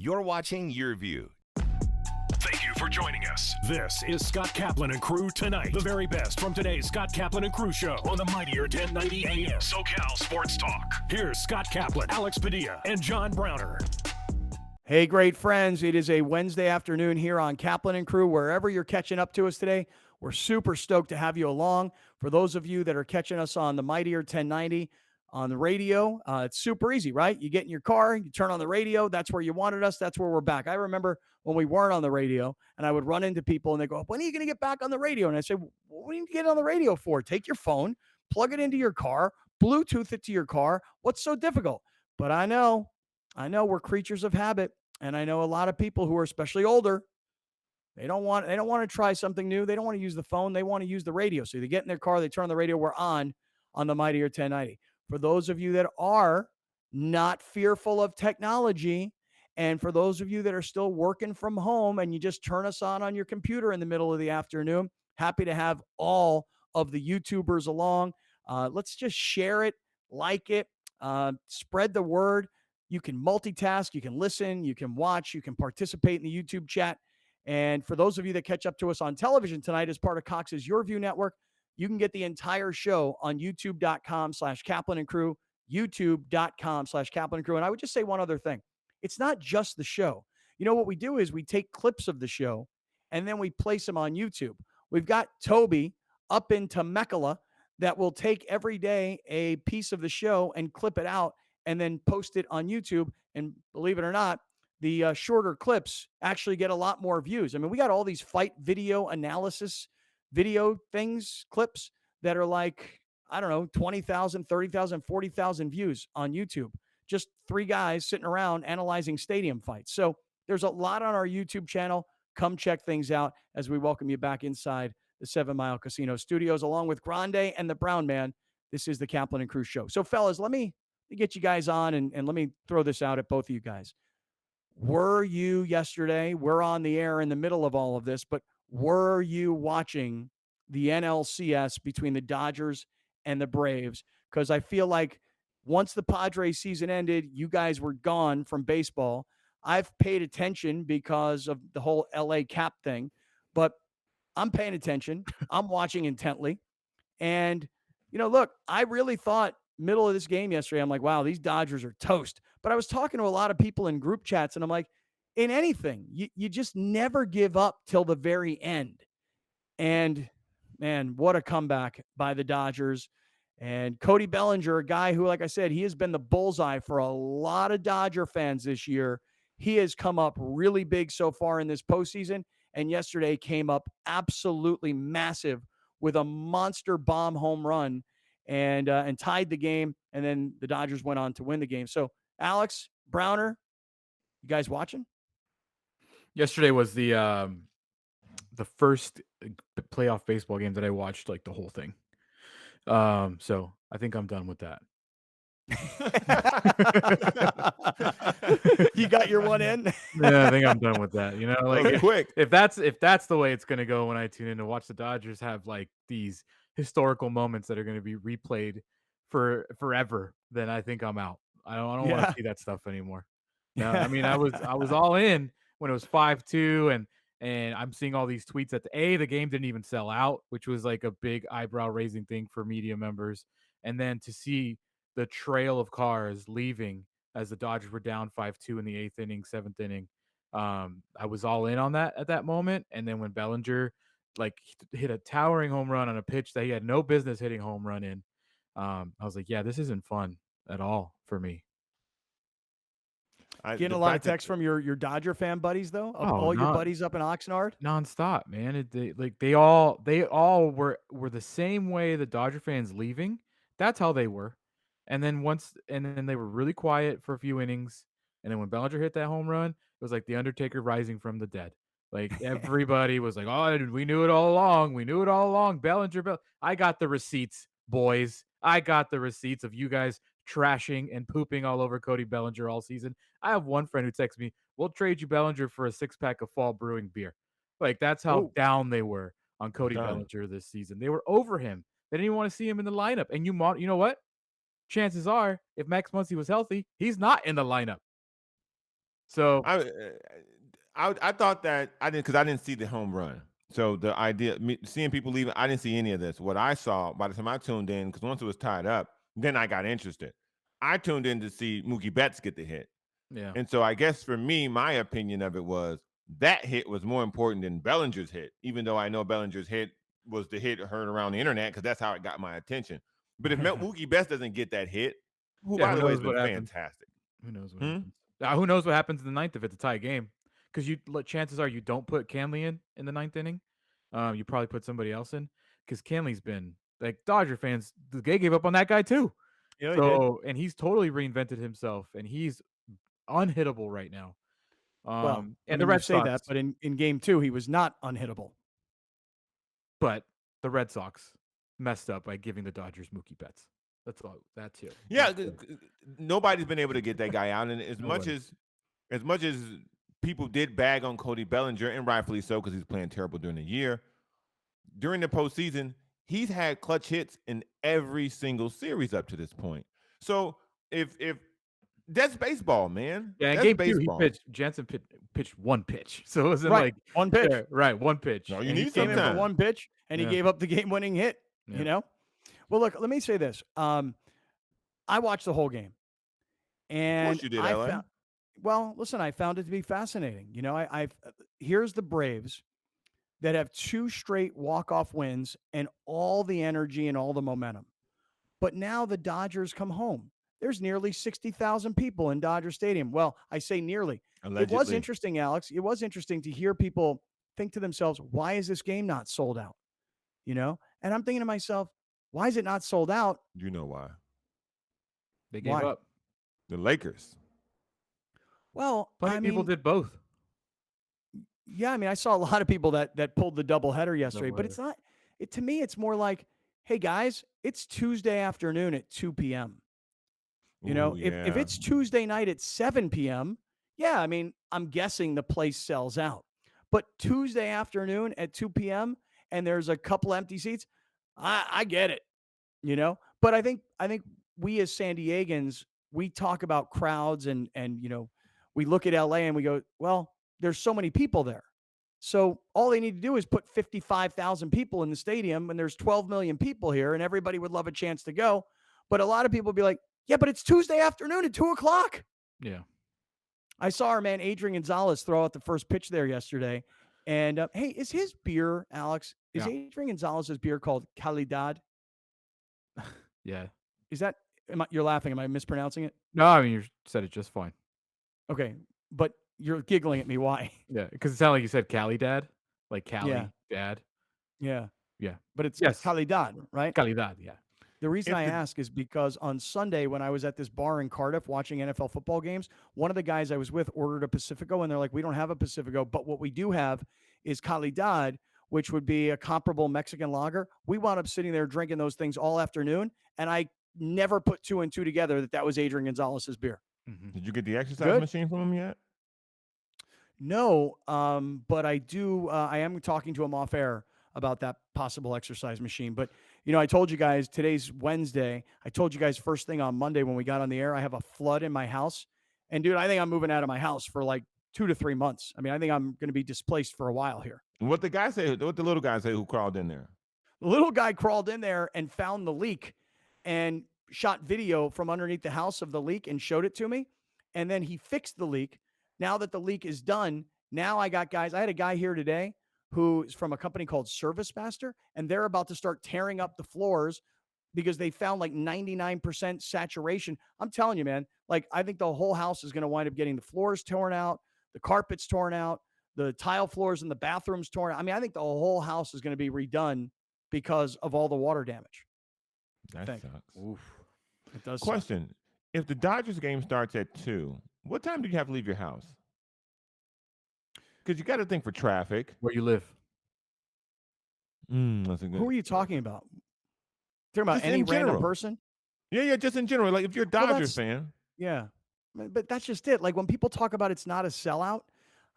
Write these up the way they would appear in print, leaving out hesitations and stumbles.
You're watching Your View. Thank you for joining us. This is Scott Kaplan and Crew Tonight. The very best from today's Scott Kaplan and Crew show on the mightier 1090 AM SoCal Sports Talk. Here's Scott Kaplan, Alex Padilla, and John Browner. Hey, great friends. It is a Wednesday afternoon here on Kaplan and Crew. Wherever you're catching up to us today, we're super stoked to have you along. For those of you that are catching us on the mightier 1090 on the radio, it's super easy, right? You get in your car, you turn on the radio. That's where you wanted us. That's where we're back. I remember when we weren't on the radio and I would run into people and they go, when are you going to get back on the radio? And I say, what do you get on the radio for? Take your phone, plug it into your car, Bluetooth it to your car. What's so difficult? But I know we're creatures of habit, and I know a lot of people who are especially older. They don't want to try something new. They don't want to use the phone. They want to use the radio. So they get in their car, they turn on the radio. We're on the mightier 1090. For those of you that are not fearful of technology, and for those of you that are still working from home and you just turn us on your computer in the middle of the afternoon, happy to have all of the YouTubers along. Let's just share it, like it, spread the word. You can multitask, you can listen, you can watch, you can participate in the YouTube chat. And for those of you that catch up to us on television tonight as part of Cox's Your View Network, you can get the entire show on youtube.com/Kaplan and Crew, youtube.com/Kaplan and Crew. And I would just say one other thing. It's not just the show. You know, what we do is we take clips of the show and then we place them on YouTube. We've got Toby up in Temecula that will take every day a piece of the show and clip it out and then post it on YouTube. And believe it or not, the shorter clips actually get a lot more views. I mean, we got all these fight video analysis video things, clips that are like, I don't know, 20,000, 30,000, 40,000 views on YouTube. Just three guys sitting around analyzing stadium fights. So there's a lot on our YouTube channel. Come check things out as we welcome you back inside the 7 Mile Casino Studios, along with Grande and the Brown Man. This is the Kaplan and Crew show. So fellas, let me get you guys on and let me throw this out at both of you guys. Were you yesterday, we're on the air in the middle of all of this, but were you watching the NLCS between the Dodgers and the Braves? Because I feel like once the Padres season ended, you guys were gone from baseball. I've paid attention because of the whole LA Cap thing, but I'm paying attention. I'm watching intently. And, you know, look, I really thought middle of this game yesterday, I'm like, wow, these Dodgers are toast. But I was talking to a lot of people in group chats, and I'm like, in anything, you just never give up till the very end. And, man, what a comeback by the Dodgers. And Cody Bellinger, a guy who, like I said, he has been the bullseye for a lot of Dodger fans this year. He has come up really big so far in this postseason, and yesterday came up absolutely massive with a monster bomb home run and tied the game, and then the Dodgers went on to win the game. So, Alex, Browner, you guys watching? Yesterday was the first playoff baseball game that I watched like the whole thing. So I think I'm done with that. You got your one in? Yeah, I think I'm done with that. You know, like quick. If that's the way it's gonna go when I tune in to watch the Dodgers have like these historical moments that are gonna be replayed for forever, then I think I'm out. I don't want to see that stuff anymore. No, I mean I was all in when it was 5-2 and I'm seeing all these tweets that the game didn't even sell out, which was like a big eyebrow raising thing for media members. And then to see the trail of cars leaving as the Dodgers were down 5-2 in the 8th inning, 7th inning. I was all in on that at that moment. And then when Bellinger like hit a towering home run on a pitch that he had no business hitting home run in, I was like, yeah, this isn't fun at all for me. Getting a lot of texts from your Dodger fan buddies, though. All your buddies up in Oxnard, nonstop, man. They all were the same way. The Dodger fans leaving, that's how they were. And then they were really quiet for a few innings. And then when Bellinger hit that home run, it was like the Undertaker rising from the dead. Like everybody was like, "Oh, we knew it all along. We knew it all along." Bellinger. I got the receipts, boys. I got the receipts of you guys trashing and pooping all over Cody Bellinger all season. I have one friend who texts me, "We'll trade you Bellinger for a 6-pack of Fall Brewing beer." Like that's how down they were on Cody Bellinger this season. They were over him. They didn't even want to see him in the lineup. And you know what? Chances are, if Max Muncy was healthy, he's not in the lineup. So I thought that I didn't because I didn't see the home run. So the idea, seeing people leaving, I didn't see any of this. What I saw by the time I tuned in, because once it was tied up, then I got interested. I tuned in to see Mookie Betts get the hit, yeah, and so I guess for me, my opinion of it was that hit was more important than Bellinger's hit, even though I know Bellinger's hit was the hit heard around the internet because that's how it got my attention. But if Mookie Betts doesn't get that hit, who yeah. by Who the way has knows been what happens? fantastic. Who knows what Hmm? happens? Who knows what happens in the ninth if it's a tie game? Because chances are you don't put Canley in the ninth inning. You probably put somebody else in because Canley's been like Dodger fans. They gave up on that guy too. Yeah, he did. So and he's totally reinvented himself and he's unhittable right now. Well, I And the mean, you Red say Sox, that, but in game 2, he was not unhittable. but the Red Sox messed up by giving the Dodgers Mookie Betts. That's all. That too. Yeah, nobody's been able to get that guy out, and Nobody. as much as people did bag on Cody Bellinger, and rightfully so, because he's playing terrible during the year. During the postseason, he's had clutch hits in every single series up to this point. So if that's baseball, man, Yeah, in that's game 2, he baseball. pitched. Jansen pitched one pitch, so it wasn't Right, like one pitch. yeah, right, one pitch. No, you And he need came in for sometime. one pitch, and he Yeah. gave up the game-winning hit, Yeah. you know? Well, look, let me say this. I watched the whole game, Of and course you did, I LA. found well, listen, I found it to be fascinating. You know, I've here's the Braves that have 2 straight walk-off wins and all the energy and all the momentum. But now the Dodgers come home. There's nearly 60,000 people in Dodger Stadium. Well, I say nearly. It was Allegedly. interesting, Alex. It was interesting to hear people think to themselves, why is this game not sold out? You know? And I'm thinking to myself, why is it not sold out? You know why? They gave Why? up. The Lakers. Well, Plenty I of people mean, did both. yeah, I mean, I saw a lot of people that pulled the doubleheader yesterday, but Doubleheader. it's not. It to me, it's more like, hey guys, it's Tuesday afternoon at 2 p.m. You know, Ooh, if yeah. it's Tuesday night at 7 p.m., yeah, I mean, I'm guessing the place sells out. But Tuesday afternoon at 2 p.m. and there's a couple empty seats, I get it, you know. But I think we as San Diegans, we talk about crowds and you know, we look at LA and we go, well, there's so many people there. So all they need to do is put 55,000 people in the stadium, and there's 12 million people here, and everybody would love a chance to go. But a lot of people would be like, yeah, but it's Tuesday afternoon at 2 o'clock. Yeah. I saw our man Adrian Gonzalez throw out the first pitch there yesterday. And hey, is his beer, Alex, is Yeah. Adrian Gonzalez's beer called Calidad? Yeah. Is that, you're laughing. Am I mispronouncing it? No, I mean you said it just fine. Okay. But you're giggling at me. Why? Yeah, because it sounded like you said Cali Dad, like Cali Yeah. Dad. Yeah. Yeah. But it's Yes. Calidad, right? Calidad. Yeah. The reason If I the- ask is because on Sunday, when I was at this bar in Cardiff watching NFL football games, one of the guys I was with ordered a Pacifico, and they're like, we don't have a Pacifico, but what we do have is Calidad, which would be a comparable Mexican lager. We wound up sitting there drinking those things all afternoon, and I never put 2 and 2 together that was Adrian Gonzalez's beer. Mm-hmm. Did you get the exercise Good. machine from him yet? No, but I do. I am talking to him off air about that possible exercise machine. But you know, I told you guys today's Wednesday. I told you guys first thing on Monday when we got on the air. I have a flood in my house, and dude, I think I'm moving out of my house for like 2 to 3 months. I mean, I think I'm going to be displaced for a while here. And what the guy say? What the little guy say who crawled in there? The little guy crawled in there and found the leak, and shot video from underneath the house of the leak and showed it to me. And then he fixed the leak. Now that the leak is done, now I got guys. I had a guy here today who is from a company called Service Master, and they're about to start tearing up the floors because they found like 99% saturation. I'm telling you, man, like I think the whole house is going to wind up getting the floors torn out, the carpets torn out, the tile floors in the bathrooms torn out. I mean, I think the whole house is going to be redone because of all the water damage. That Thank- sucks. Oof. It does suck. Question: if the Dodgers game starts at 2, what time do you have to leave your house? Because you got to think for traffic. Where you live? That's a good. Who are you talking about? Talking about Just any in random general. person? Yeah, just in general. Like if you're a Well, Dodgers that's- fan, Yeah. But that's just it. Like when people talk about it's not a sellout,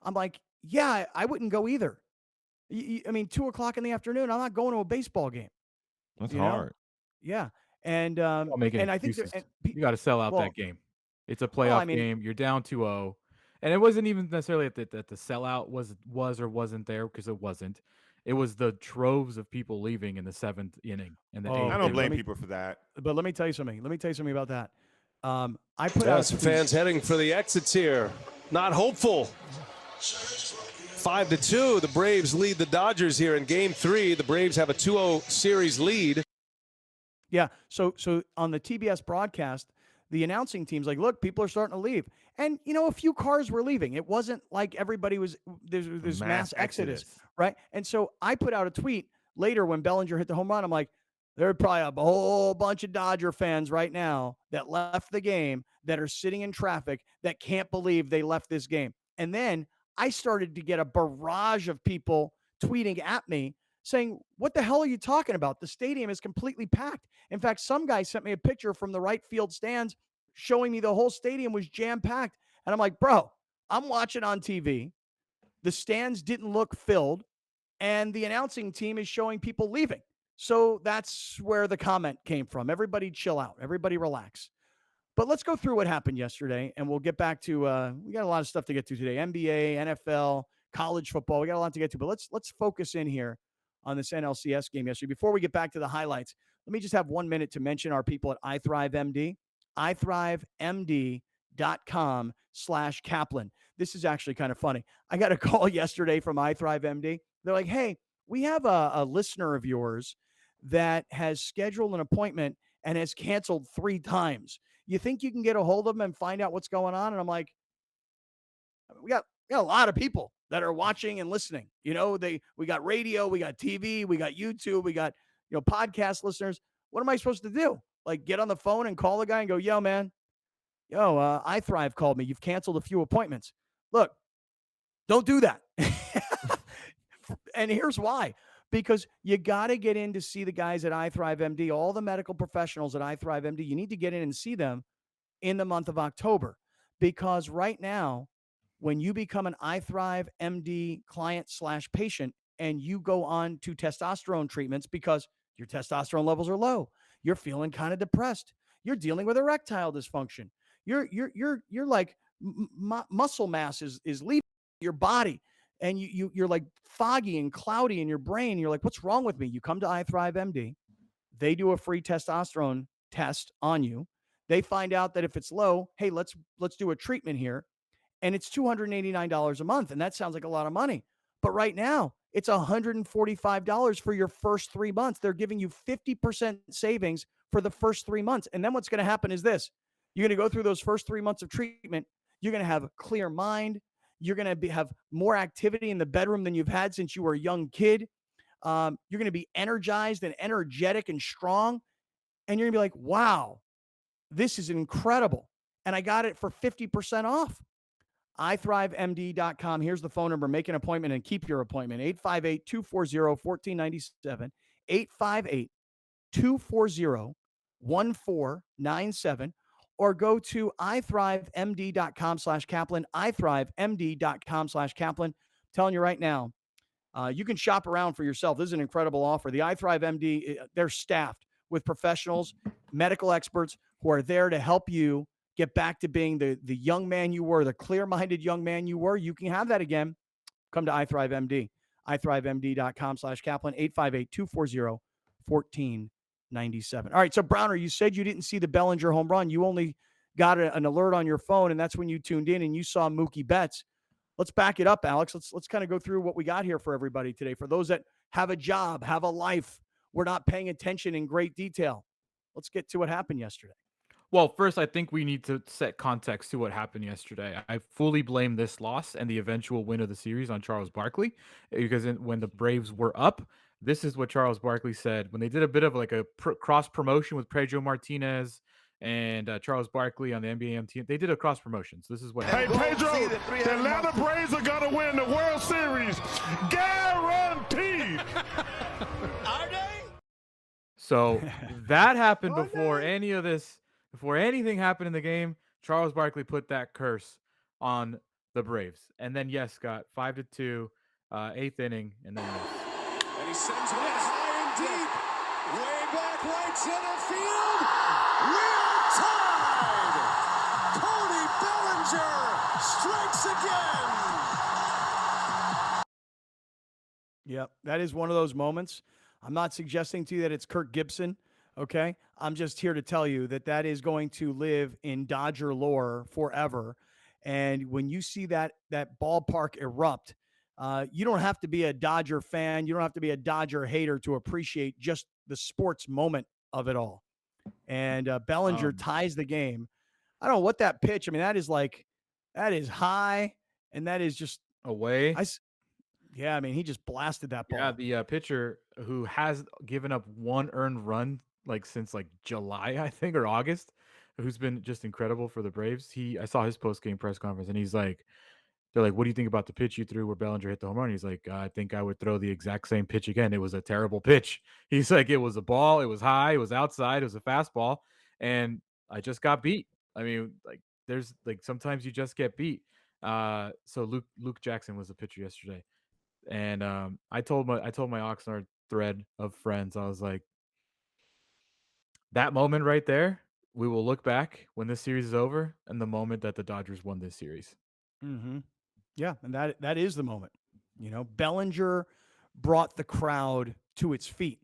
I'm like, yeah, I wouldn't go either. I mean, 2 o'clock in the afternoon, I'm not going to a baseball game. that's You know? hard. Yeah. And Don't make any and I think excuses. there, and You got to sell out well, that game. It's a playoff I mean- game. You're down 2-0. And it wasn't even necessarily that the sellout was or wasn't there, because it wasn't. It was the droves of people leaving in the 7th inning and the 8th. I don't blame inning. people for that. But let me tell you something. About that. I put out some fans heading for the exits here. Not hopeful. 5-2. The Braves lead the Dodgers here in Game 3. The Braves have a 2-0 series lead. Yeah. So on the TBS broadcast, the announcing team's like, look, people are starting to leave. And, a few cars were leaving. It wasn't like everybody was, there's mass exodus, right? And so I put out a tweet later when Bellinger hit the home run. I'm like, there are probably a whole bunch of Dodger fans right now that left the game, that are sitting in traffic, that can't believe they left this game. And then I started to get a barrage of people tweeting at me saying, what the hell are you talking about? The stadium is completely packed. In fact, some guy sent me a picture from the right field stands showing me the whole stadium was jam-packed. And I'm like, bro, I'm watching on TV. The stands didn't look filled, and the announcing team is showing people leaving. So that's where the comment came from. Everybody chill out. Everybody relax. But let's go through what happened yesterday, and we'll get back to we got a lot of stuff to get to today. NBA, NFL, college football. We got a lot to get to, but let's focus in here on this NLCS game yesterday. Before we get back to the highlights, let me just have 1 minute to mention our people at iThriveMD. iThriveMD.com/Kaplan. This is actually kind of funny. I got a call yesterday from iThriveMD. They're like, hey, we have a listener of yours that has scheduled an appointment and has canceled 3 times. You think you can get a hold of them and find out what's going on? And I'm like, we got a lot of people that are watching and listening. We got radio, we got TV, we got YouTube, we got, podcast listeners. What am I supposed to do? Like, get on the phone and call the guy and go, yo, man, iThrive called me. You've canceled a few appointments. Look, don't do that. And here's why. Because you got to get in to see the guys at iThriveMD, all the medical professionals at iThriveMD. You need to get in and see them in the month of October. Because right now, when you become an iThriveMD client/patient and you go on to testosterone treatments because your testosterone levels are low, you're feeling kind of depressed, you're dealing with erectile dysfunction, you're like muscle mass is leaving your body, and you're like foggy and cloudy in your brain. You're like, what's wrong with me? You come to iThriveMD. They do a free testosterone test on you. They find out that if it's low, hey, let's do a treatment here. And it's $289 a month. And that sounds like a lot of money. But right now, it's $145 for your first 3 months. They're giving you 50% savings for the first 3 months. And then what's going to happen is this. You're going to go through those first 3 months of treatment. You're going to have a clear mind. You're going to have more activity in the bedroom than you've had since you were a young kid. You're going to be energized and energetic and strong. And you're going to be like, wow, this is incredible. And I got it for 50% off. iThriveMD.com. Here's the phone number. Make an appointment and keep your appointment. 858-240-1497. 858-240-1497. Or go to iThriveMD.com/Kaplan. iThriveMD.com/Kaplan. I'm telling you right now, you can shop around for yourself. This is an incredible offer. The iThriveMD, they're staffed with professionals, medical experts who are there to help you get back to being the young man you were, the clear-minded young man you were. You can have that again. Come to iThriveMD. iThriveMD.com/Kaplan. 858-240-1497. All right, so Browner, you said you didn't see the Bellinger home run. You only got an alert on your phone, and that's when you tuned in and you saw Mookie Betts. Let's back it up, Alex. Let's kind of go through what we got here for everybody today. For those that have a job, have a life, we're not paying attention in great detail. Let's get to what happened yesterday. Well, first, I think we need to set context to what happened yesterday. I fully blame this loss and the eventual win of the series on Charles Barkley, because when the Braves were up, this is what Charles Barkley said when they did a bit of like a cross promotion with Pedro Martinez and Charles Barkley on the NBA team. They did a cross promotion. So this is what happened. Hey, Pedro, the Atlanta Braves are going to win the World Series. Guaranteed. Are they? So that happened before any of this. Before anything happened in the game, Charles Barkley put that curse on the Braves. And then, yes, Scott, 5-2, 8th inning, and then this. And he sends one high and deep. Way back right center field. We are tied. Cody Bellinger strikes again. Yep, that is one of those moments. I'm not suggesting to you that it's Kirk Gibson, okay? I'm just here to tell you that that is going to live in Dodger lore forever. And when you see that ballpark erupt, you don't have to be a Dodger fan. You don't have to be a Dodger hater to appreciate just the sports moment of it all. And Bellinger ties the game. I don't know what that pitch. I mean, that is high, and that is just Away. yeah. I mean, he just blasted that ball. Yeah, the pitcher who has given up one earned run like since like July, I think, or August, who's been just incredible for the Braves. I saw his post game press conference, and they're like, "What do you think about the pitch you threw where Bellinger hit the home run?" He's like, "I think I would throw the exact same pitch again. It was a terrible pitch." He's like, "It was a ball. It was high. It was outside. It was a fastball, and I just got beat." I mean, like, there's like sometimes you just get beat. So Luke Jackson was the pitcher yesterday. And I told my Oxnard thread of friends, I was like, that moment right there, we will look back when this series is over, and the moment that the Dodgers won this series. Mm-hmm. Yeah, and that is the moment. Bellinger brought the crowd to its feet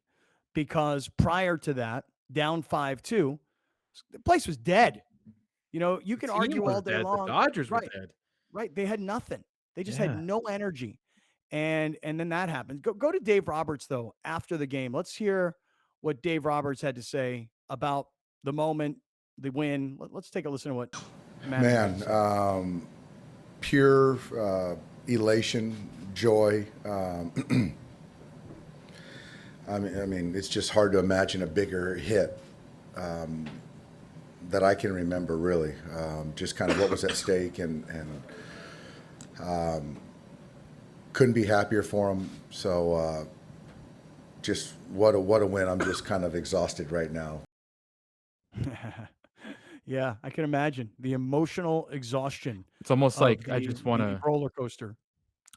because prior to that, down 5-2, the place was dead. You can The team argue was all day dead. The long. Dodgers were Right, dead. right. They had nothing. They just had Yeah. no energy. And then that happened. Go to Dave Roberts though after the game. Let's hear what Dave Roberts had to say about the moment, the win. Let's take a listen to what Matt had to say. Man, pure elation, joy. I mean, it's just hard to imagine a bigger hit that I can remember. Really, just kind of what was at stake, and couldn't be happier for him. So, just what a win! I'm just kind of exhausted right now. Yeah, I can imagine the emotional exhaustion It's almost of like the roller coaster.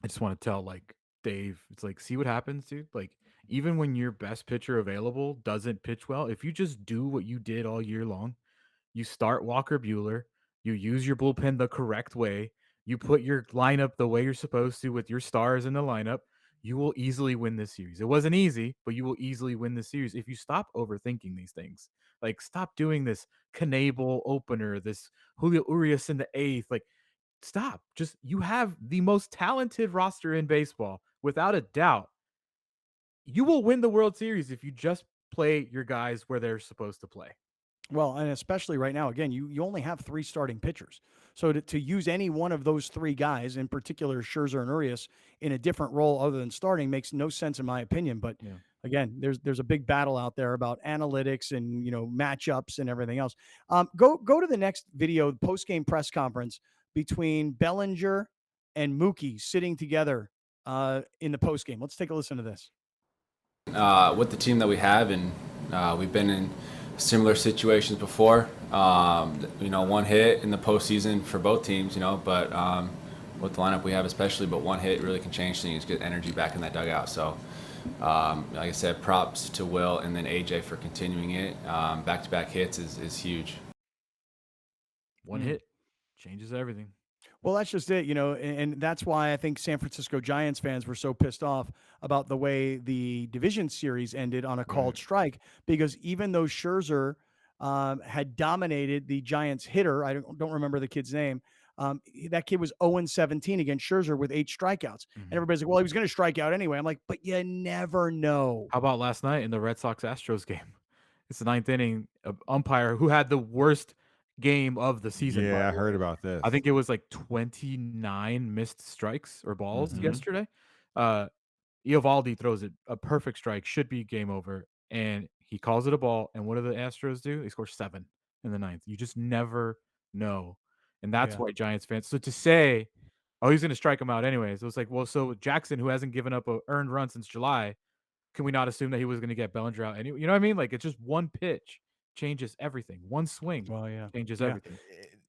I just want to tell like Dave, it's like, see what happens, dude. Like, even when your best pitcher available doesn't pitch well, if you just do what you did all year long, you start Walker Bueller, you use your bullpen the correct way, you put your lineup the way you're supposed to with your stars in the lineup, you will easily win this series. It wasn't easy, but you will easily win this series if you stop overthinking these things. Like, stop doing this Knable opener, this Julio Urias in the eighth. Like, stop. Just, you have the most talented roster in baseball, without a doubt. You will win the World Series if you just play your guys where they're supposed to play. Well, and especially right now, again, you only have 3 starting pitchers. So to use any one of those 3 guys, in particular Scherzer and Urias, in a different role other than starting makes no sense in my opinion. But Yeah. again, there's a big battle out there about analytics and matchups and everything else. Go to the next video, post game press conference between Bellinger and Mookie sitting together in the post game. Let's take a listen to this. With the team that we have, and we've been in similar situations before. One hit in the postseason for both teams, but with the lineup we have especially, but one hit really can change things, get energy back in that dugout. So, like I said, props to Will and then AJ for continuing it. Back-to-back hits is huge. One hit changes everything. Well, that's just it, and that's why I think San Francisco Giants fans were so pissed off about the way the division series ended on a called strike, because even though Scherzer had dominated the Giants hitter, I don't remember the kid's name, that kid was 0-17 against Scherzer with 8 strikeouts. And everybody's like, well, he was going to strike out anyway. I'm like, but you never know. How about last night in the Red Sox Astros game? It's the 9th inning. Umpire who had the worst game of the season. Yeah, I heard about this. I think it was like 29 missed strikes or balls yesterday. Eovaldi throws it a perfect strike, should be game over, and he calls it a ball. And what do the Astros do? They score 7 in the 9th. You just never know, and that's why Giants fans. So to say, oh, he's going to strike him out anyways, it was like, well, so Jackson, who hasn't given up a earned run since July, can we not assume that he was going to get Bellinger out anyway? You know what I mean? Like, it's just one pitch changes everything. One swing changes everything.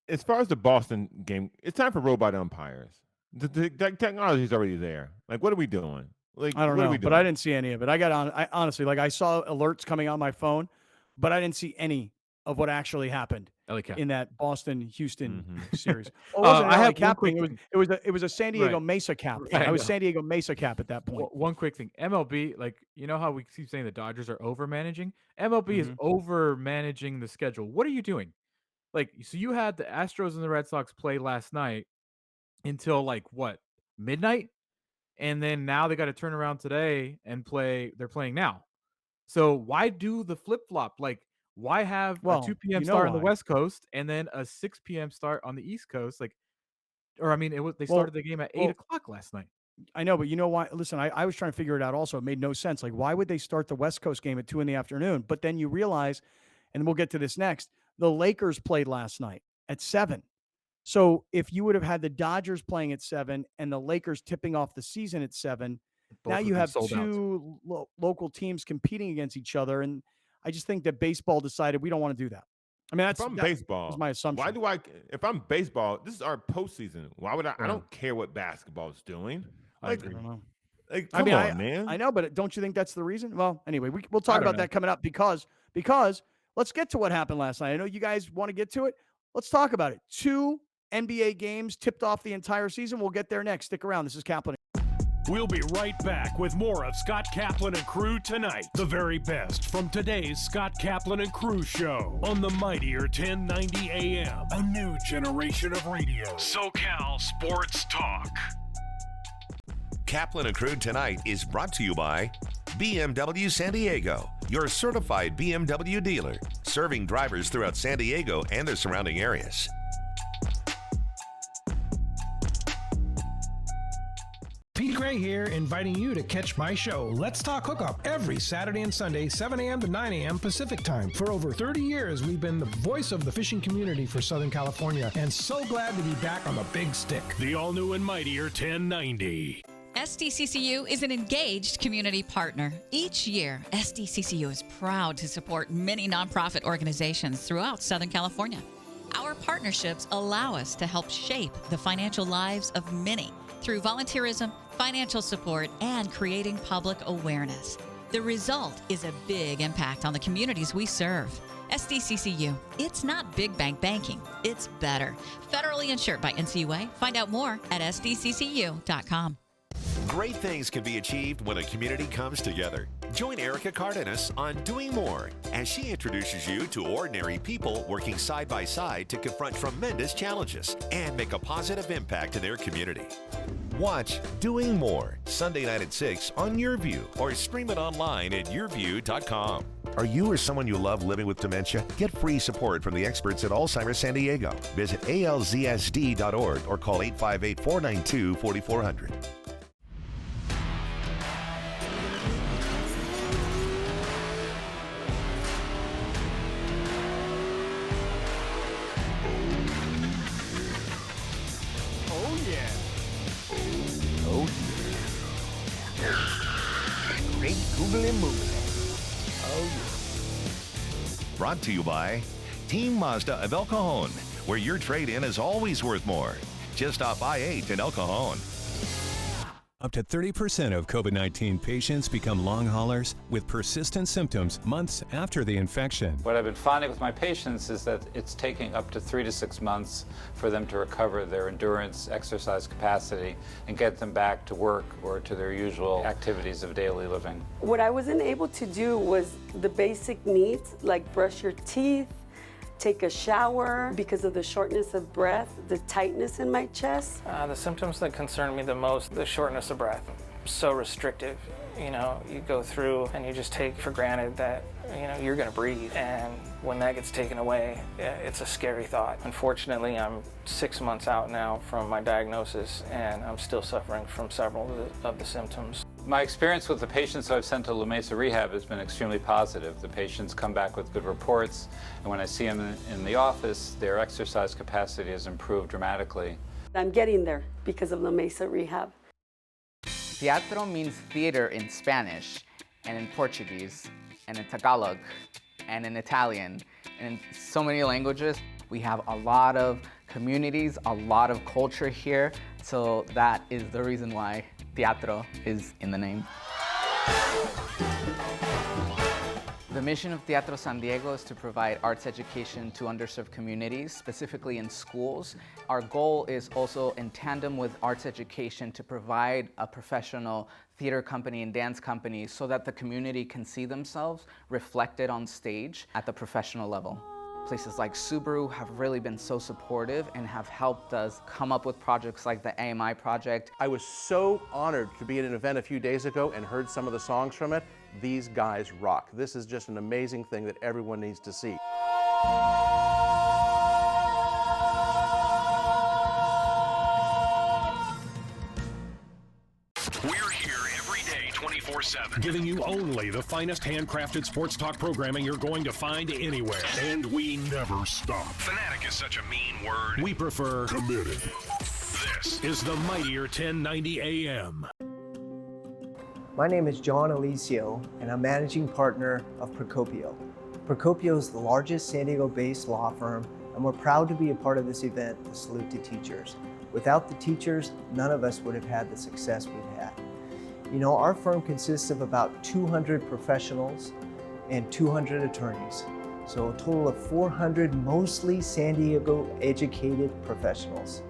As far as the Boston game, it's time for robot umpires. The technology is already there. Like, what are we doing? Like, I don't what are know, we but doing? I didn't see any of it. I honestly, like, I saw alerts coming on my phone, but I didn't see any of what actually happened LA Cap. in that Boston-Houston series. Oh, I it wasn't an LA have one Cap quick thing. It was a San Diego Right. Mesa Cap thing. Right, I was no. San Diego Mesa Cap at that point. One quick thing. MLB, like, you know how we keep saying the Dodgers are over managing? MLB is over managing the schedule. What are you doing? Like, so you had the Astros and the Red Sox play last night until like what, midnight? And then now they got to turn around today and play. They're playing now. So why do the flip flop? Like, why have a 2 p.m. you know start on the why. West Coast and then a 6 p.m. start on the East Coast? Like, or I mean, they started the game at 8 o'clock last night. I know, but you know why? Listen, I was trying to figure it out also. It made no sense. Like, why would they start the West Coast game at 2 in the afternoon? But then you realize, and we'll get to this next, the Lakers played last night at 7. So if you would have had the Dodgers playing at 7 and the Lakers tipping off the season at 7, now you have two local teams competing against each other. And I just think that baseball decided we don't want to do that. I mean, that baseball, was my assumption. if I'm baseball, this is our postseason. Why would I don't care what basketball is doing. I don't know. Like, come on, man. I know, but don't you think that's the reason? Well, anyway, we'll talk about that coming up because let's get to what happened last night. I know you guys want to get to it. Let's talk about it. 2 NBA games tipped off the entire season. We'll get there next. Stick around. This is Kaplan. We'll be right back with more of Scott Kaplan and Crew tonight. The very best from today's Scott Kaplan and Crew show on the mightier 1090 AM. A new generation of radio. SoCal Sports Talk. Kaplan and Crew tonight is brought to you by BMW San Diego, your certified BMW dealer, serving drivers throughout San Diego and the surrounding areas. Pete Gray here, inviting you to catch my show, Let's Talk Hookup, every Saturday and Sunday, 7 a.m. to 9 a.m. Pacific Time. For over 30 years, we've been the voice of the fishing community for Southern California, and so glad to be back on the big stick. The all-new and mightier 1090. SDCCU is an engaged community partner. Each year, SDCCU is proud to support many nonprofit organizations throughout Southern California. Our partnerships allow us to help shape the financial lives of many through volunteerism, financial support, and creating public awareness. The result is a big impact on the communities we serve. SDCCU, it's not big bank banking, it's better. Federally insured by NCUA. Find out more at sdccu.com. Great things can be achieved when a community comes together. Join Erica Cardenas on Doing More as she introduces you to ordinary people working side by side to confront tremendous challenges and make a positive impact in their community. Watch Doing More Sunday night at 6 on YourView or stream it online at yourview.com. Are you or someone you love living with dementia? Get free support from the experts at Alzheimer's San Diego. Visit alzsd.org or call 858-492-4400. Brought to you by Team Mazda of El Cajon, where your trade-in is always worth more. Just off I-8 in El Cajon. Up to 30% of COVID-19 patients become long haulers with persistent symptoms months after the infection. What I've been finding with my patients is that it's taking up to 3 to 6 months for them to recover their endurance, exercise capacity, and get them back to work or to their usual activities of daily living. What I wasn't able to do was the basic needs, like brush your teeth, take a shower because of the shortness of breath, the tightness in my chest. The symptoms that concern me the most, the shortness of breath. So restrictive. You know, you go through and you just take for granted that, you know, you're gonna breathe. And when that gets taken away, it's a scary thought. Unfortunately, I'm 6 months out now from my diagnosis and I'm still suffering from several of the symptoms. My experience with the patients I've sent to La Mesa Rehab has been extremely positive. The patients come back with good reports, and when I see them in the office, their exercise capacity has improved dramatically. I'm getting there because of La Mesa Rehab. Teatro means theater in Spanish, and in Portuguese, and in Tagalog, and in Italian, and in so many languages. We have a lot of communities, a lot of culture here, so that is the reason why teatro is in the name. The mission of Teatro San Diego is to provide arts education to underserved communities, specifically in schools. Our goal is also in tandem with arts education to provide a professional theater company and dance company so that the community can see themselves reflected on stage at the professional level. Places like Subaru have really been so supportive and have helped us come up with projects like the AMI project. I was so honored to be at an event a few days ago and heard some of the songs from it. These guys rock. This is just an amazing thing that everyone needs to see. We're here every day, 24/7, giving you only the finest handcrafted sports talk programming you're going to find anywhere. And we never stop. Fanatic is such a mean word. We prefer committed. This is the Mightier 1090 AM. My name is John Alicio, and I'm managing partner of Procopio. Procopio is the largest San Diego-based law firm, and we're proud to be a part of this event, the Salute to Teachers. Without the teachers, none of us would have had the success we've had. You know, our firm consists of about 200 professionals and 200 attorneys, so a total of 400 mostly San Diego-educated professionals.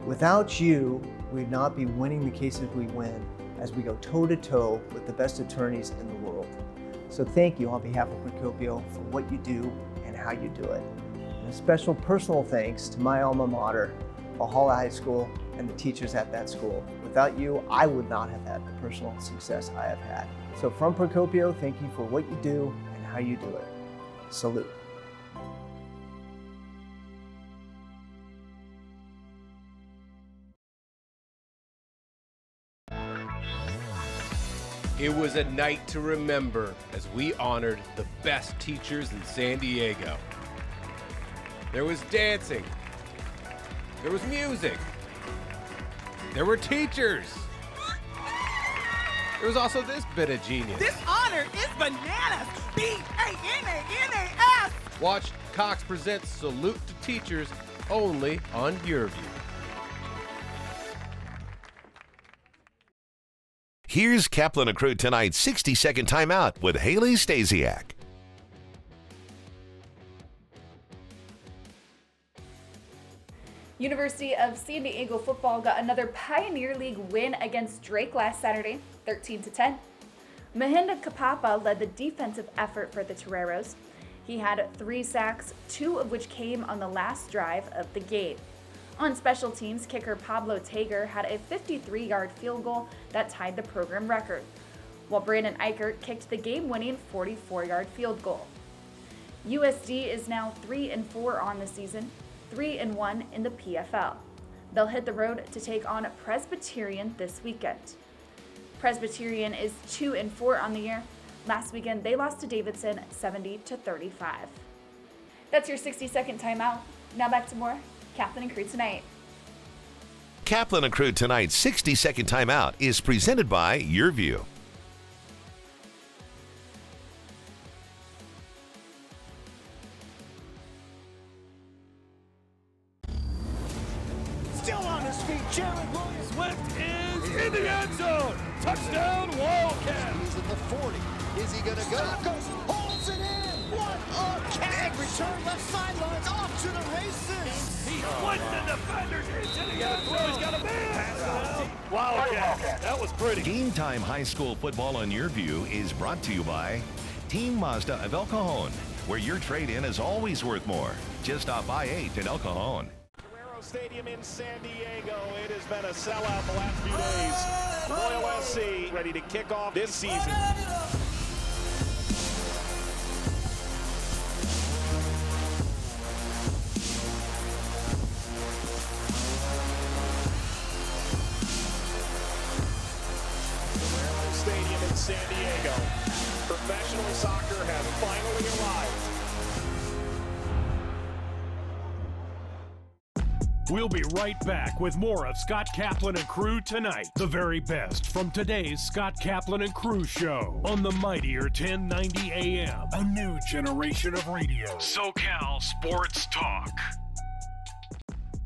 Without you, we'd not be winning the cases we win, as we go toe-to-toe with the best attorneys in the world. So thank you on behalf of Procopio for what you do and how you do it. And a special personal thanks to my alma mater, Valhalla High School, and the teachers at that school. Without you, I would not have had the personal success I have had. So from Procopio, thank you for what you do and how you do it. Salute. It was a night to remember as we honored the best teachers in San Diego. There was dancing. There was music. There were teachers. There was also this bit of genius. This honor is bananas. B-A-N-A-N-A-S. Watch Cox present Salute to Teachers only on Your View. Here's Kaplan and Crew tonight's 60-second timeout with Haley Stasiak. University of San Diego football got another Pioneer League win against Drake last Saturday, 13-10. Mahinda Kapapa led the defensive effort for the Toreros. He had 3 sacks, 2 of which came on the last drive of the game. On special teams, kicker Pablo Tager had a 53-yard field goal that tied the program record, while Brandon Eichert kicked the game-winning 44-yard field goal. USD is now 3-4 on the season, 3-1 in the PFL. They'll hit the road to take on Presbyterian this weekend. Presbyterian is 2-4 on the year. Last weekend, they lost to Davidson 70-35. That's your 60-second timeout. Now back to more Kaplan and Crew tonight. Kaplan and Crew tonight's 60-second timeout is presented by Your View. Still on his feet, Jared Williams. Swift is in the end zone. Touchdown, Wildcats. He's at the 40. Is he going to go? Goes, holds it in. What a catch. Return left sideline, off to the races. He flips the defenders into the end zone. He's got a man. Wildcat. That was pretty. Game Time High School football on Your View is brought to you by Team Mazda of El Cajon, where your trade-in is always worth more. Just off I-8 in El Cajon. Stadium in San Diego. It has been a sellout the last few days. Loyal SC ready to kick off this season. Stadium in San Diego. Professional soccer has finally arrived. We'll be right back with more of Scott Kaplan and Crew tonight. The very best from today's Scott Kaplan and Crew show on the Mightier 1090 AM. A new generation of radio. SoCal Sports Talk.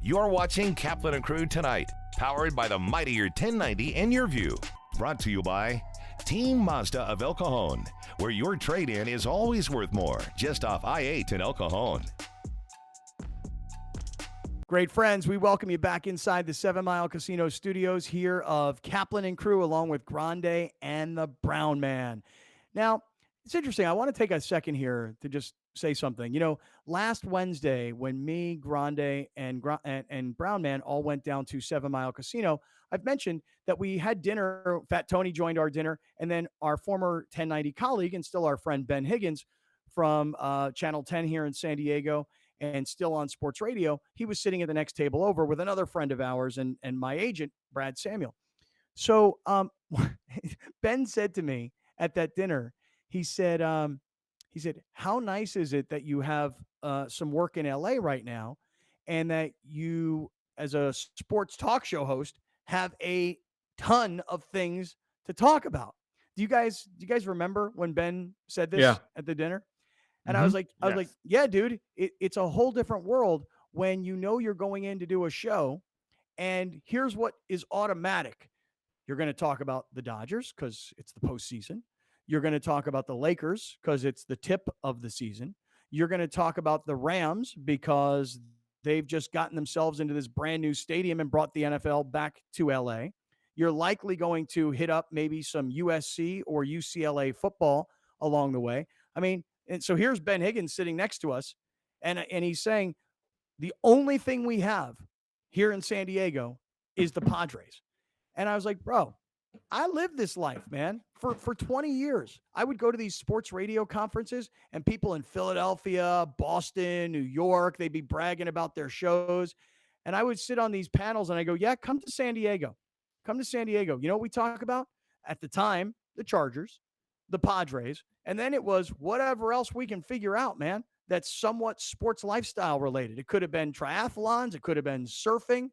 You're watching Kaplan and Crew tonight, powered by the Mightier 1090 and Your View. Brought to you by Team Mazda of El Cajon, where your trade-in is always worth more, just off I-8 in El Cajon. Great friends, we welcome you back inside the 7 Mile Casino studios here of Kaplan and crew, along with Grande and the Brown Man. Now, it's interesting. I want to take a second here to just say something. You know, last Wednesday when me, Grande, and Brown Man all went down to 7 Mile Casino, I've mentioned that we had dinner. Fat Tony joined our dinner, and then our former 1090 colleague and still our friend Ben Higgins from Channel 10 here in San Diego and still on sports radio, he was sitting at the next table over with another friend of ours and my agent, Brad Samuel. So Ben said to me at that dinner, he said, how nice is it that you have some work in LA right now and that you, as a sports talk show host, have a ton of things to talk about. Do you guys remember when Ben said this at the dinner? And I was like, yeah, dude, it's a whole different world when you know you're going in to do a show and here's what is automatic. You're going to talk about the Dodgers because it's the postseason. You're going to talk about the Lakers because it's the tip of the season. You're going to talk about the Rams because they've just gotten themselves into this brand new stadium and brought the NFL back to LA. You're likely going to hit up maybe some USC or UCLA football along the way. I mean, and so here's Ben Higgins sitting next to us, and he's saying the only thing we have here in San Diego is the Padres. And I was like, bro, I lived this life, man. For 20 years, I would go to these sports radio conferences and people in Philadelphia, Boston, New York, they'd be bragging about their shows. And I would sit on these panels and I go, yeah, come to San Diego. Come to San Diego. You know what we talk about? At the time, the Chargers, the Padres, and then it was whatever else we can figure out, man, that's somewhat sports lifestyle related. It could have been triathlons. It could have been surfing.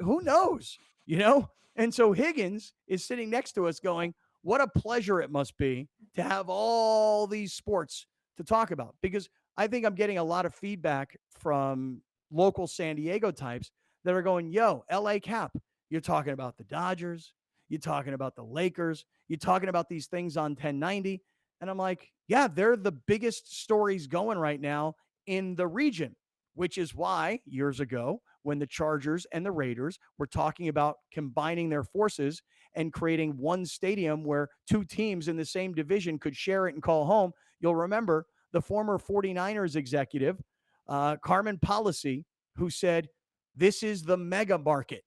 Who knows, you know? And so Higgins is sitting next to us going, what a pleasure it must be to have all these sports to talk about. Because I think I'm getting a lot of feedback from local San Diego types that are going, yo, LA Cap, you're talking about the Dodgers. You're talking about the Lakers. You're talking about these things on 1090. And I'm like, yeah, they're the biggest stories going right now in the region, which is why years ago, when the Chargers and the Raiders were talking about combining their forces and creating one stadium where two teams in the same division could share it and call home, you'll remember the former 49ers executive, Carmen Policy, who said, this is the mega market.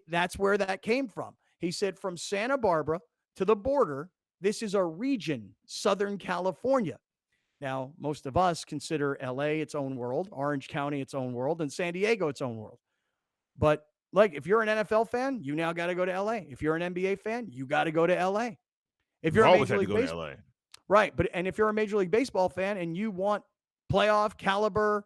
That's where that came from. He said, from Santa Barbara to the border, this is a region, Southern California. Now, most of us consider LA its own world, Orange County its own world, and San Diego its own world. But like, if you're an NFL fan, you now got to go to LA. If you're an NBA fan, you got to go to LA. If you're always had to go to LA. Right. And if you're a Major League Baseball fan and you want playoff caliber,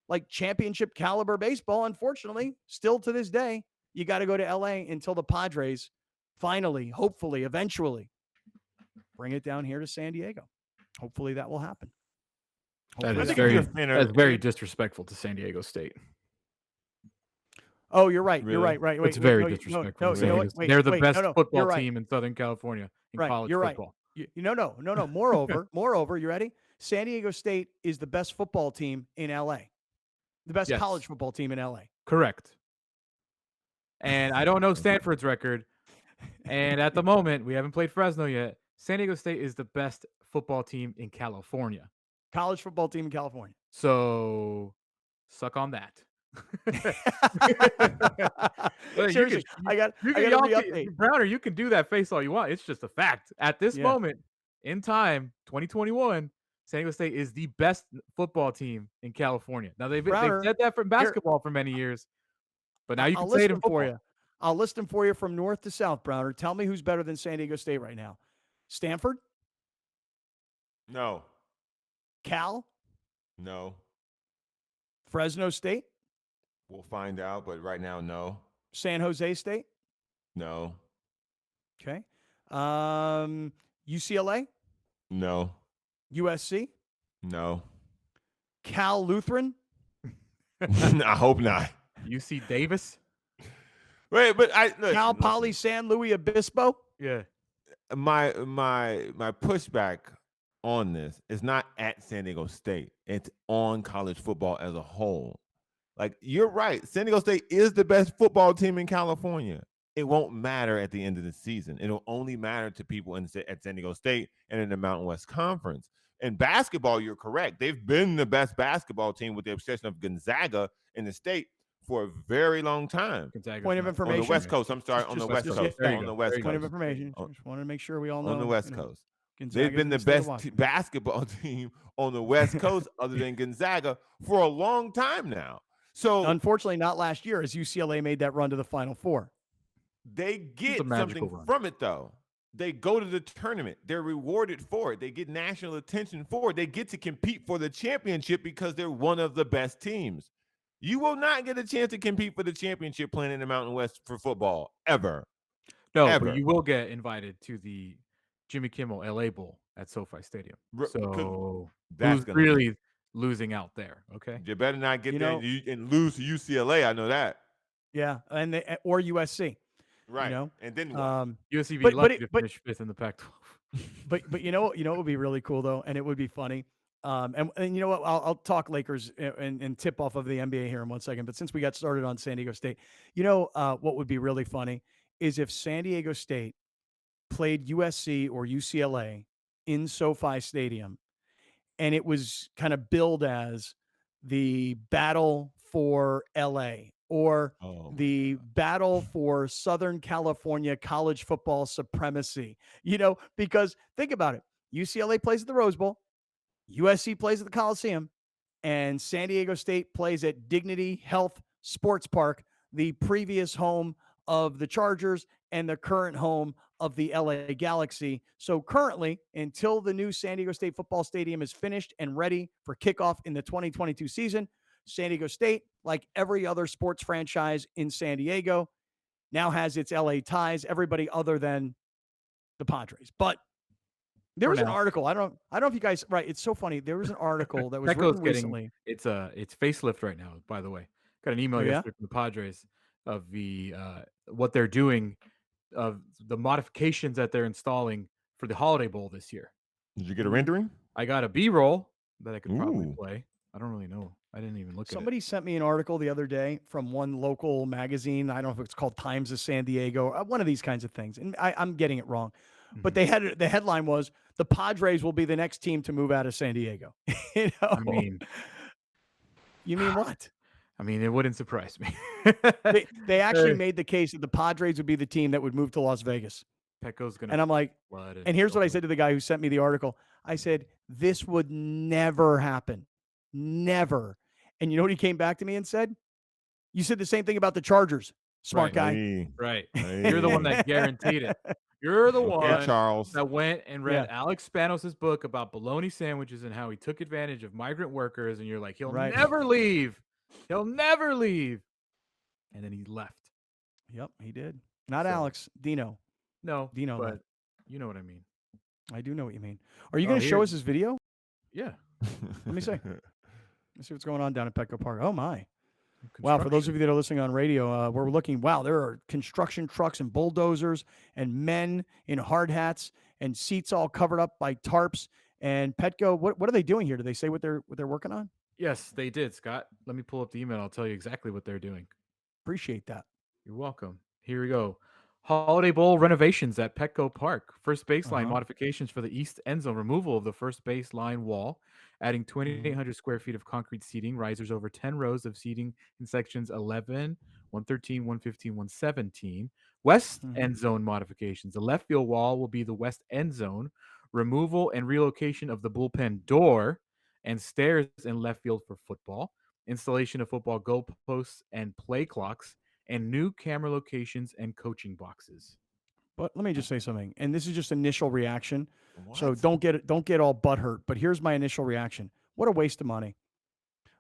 like championship caliber baseball, unfortunately, still to this day, you got to go to LA until the Padres finally, hopefully, eventually bring it down here to San Diego. Hopefully that will happen. That is Hopefully very disrespectful to San Diego State. Oh, you're right. Really? You're right. Right. It's very disrespectful. They're the best football team in Southern California in college football. No. Moreover, you ready? San Diego State is the best football team in LA. The best college football team in LA. Correct. And I don't know Stanford's record. And at the moment, we haven't played Fresno yet. San Diego State is the best football team in California. College football team in California. So, suck on that. Seriously, I got to re-update. Browner, you can do that face all you want. It's just a fact. At this moment in time, 2021, San Diego State is the best football team in California. Now, they've said that for basketball for many years, but now you can say it in football. For you. I'll list them for you from north to south, Browner. Tell me who's better than San Diego State right now. Stanford? No. Cal? No. Fresno State? We'll find out, but right now, no. San Jose State? No. Okay. UCLA? No. USC? No. Cal Lutheran? I hope not. UC Davis? Wait, but Cal Poly San Luis Obispo? Yeah. My pushback on this is not at San Diego State. It's on college football as a whole. Like, you're right. San Diego State is the best football team in California. It won't matter at the end of the season. It'll only matter to people at San Diego State and in the Mountain West Conference. In basketball, you're correct. They've been the best basketball team with the exception of Gonzaga in the state for a very long time. Point of information. On the West Coast. I'm sorry, on the West Coast. On the West Coast. Point of information. Just wanted to make sure we all know. On the West Coast. Gonzaga's They've been in the state of best Washington. basketball team on the West Coast other than Gonzaga for a long time now. So unfortunately, not last year, as UCLA made that run to the Final Four. They get something from it, though. They go to the tournament. They're rewarded for it. They get national attention for it. They get to compete for the championship because they're one of the best teams. You will not get a chance to compete for the championship playing in the Mountain West for football, ever. No, Ever. but you will get invited to the Jimmy Kimmel LA Bowl at SoFi Stadium. So that's who's really losing out there? Okay, you better not get there and lose to UCLA. I know that. Yeah, and or USC. Right. You know? And then USC be lucky to finish fifth in the Pac-12. but you know what would be really cool though, and it would be funny. And you know what? I'll talk Lakers and tip off of the NBA here in 1 second. But since we got started on San Diego State, what would be really funny is if San Diego State played USC or UCLA in SoFi Stadium, and it was kind of billed as the battle for LA or the battle for Southern California college football supremacy. Because think about it. UCLA plays at the Rose Bowl, USC plays at the Coliseum, and San Diego State plays at Dignity Health Sports Park, the previous home of the Chargers and the current home of the LA Galaxy. So currently, until the new San Diego State football stadium is finished and ready for kickoff in the 2022 season, San Diego State, like every other sports franchise in San Diego, now has its LA ties, everybody other than the Padres. But there was an article. I don't know if you guys, right. It's so funny. There was an article that was Petco's written recently. It's facelift right now, by the way. Got an email Oh, yeah? yesterday from the Padres of the what they're doing, of the modifications that they're installing for the Holiday Bowl this year. Did you get a rendering? I got a B-roll that I could probably play. I don't really know. I didn't even look Somebody sent me an article the other day from one local magazine. I don't know if it's called Times of San Diego, one of these kinds of things. And I'm getting it wrong. But they had the headline was the Padres will be the next team to move out of San Diego. I mean, you mean what? I mean, it wouldn't surprise me. They actually made the case that the Padres would be the team that would move to Las Vegas. Petco's gonna. And I'm like, and here's what I said to the guy who sent me the article. I said, this would never happen. Never. And you know what he came back to me and said? You said the same thing about the Chargers. Smart guy. Right. You're the one that guaranteed it. You're the one Charles. that went and read Alex Spanos' book about bologna sandwiches and how he took advantage of migrant workers. And you're like, he'll never leave. He'll never leave. And then he left. Yep, he did. Not Alex. Dino. No, Dino. but you know what I mean. I do know what you mean. Are you going to show us his video? Yeah. Let me see. Let's see what's going on down at Petco Park. Oh, my. Wow, for those of you that are listening on radio, we're looking, wow, there are construction trucks and bulldozers and men in hard hats and seats all covered up by tarps. And Petco, what are they doing here? Do they say what they're working on? Yes, they did, Scott. Let me pull up the email. I'll tell you exactly what they're doing. Appreciate that. You're welcome. Here we go. Holiday Bowl renovations at Petco Park. First baseline modifications for the east end zone. Removal of the first baseline wall. Adding 2,800 square feet of concrete seating. Risers over 10 rows of seating in sections 11, 113, 115, 117. West end zone modifications. The left field wall will be the west end zone. Removal and relocation of the bullpen door and stairs in left field for football. Installation of football goalposts and play clocks. And new camera locations and coaching boxes. But let me just say something, and this is just initial reaction. So don't get all butthurt. But here's my initial reaction: what a waste of money!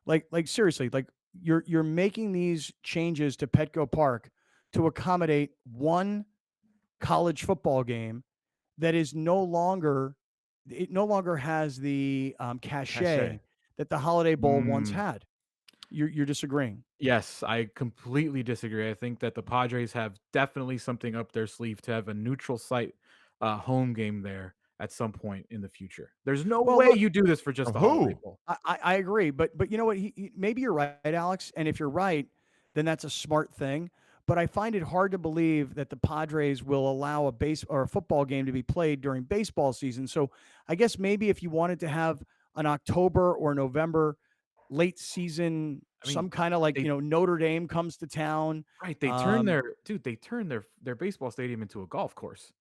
Like seriously, like you're making these changes to Petco Park to accommodate one college football game that is no longer has the cachet that the Holiday Bowl once had. You're disagreeing. Yes, I completely disagree. I think that the Padres have definitely something up their sleeve to have a neutral site home game there at some point in the future. There's no Well, way look, you do this for just a holiday bowl. I agree, but you know what? Maybe you're right, Alex. And if you're right, then that's a smart thing. But I find it hard to believe that the Padres will allow a base or a football game to be played during baseball season. So I guess maybe if you wanted to have an October or November late season, I mean, some kind of like, they Notre Dame comes to town. Right, they turn their baseball stadium into a golf course.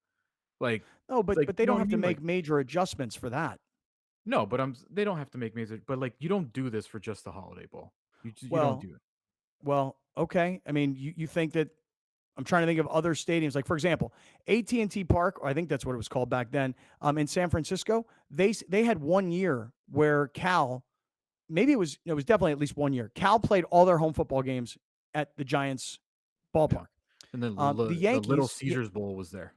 Like No, it's like, but they you know don't what I have to mean? Like make major adjustments for that. no, but they don't have to make major, but like you don't do this for just the holiday bowl. You don't Well, do it. well, okay. I mean, you think that I'm trying to think of other stadiums. Like, for example, AT&T Park, or I think that's what it was called back then, in San Francisco. They had 1 year where Cal, maybe it was definitely at least 1 year. Cal played all their home football games at the Giants ballpark. And then The the Little Yankees, Caesars Bowl was there.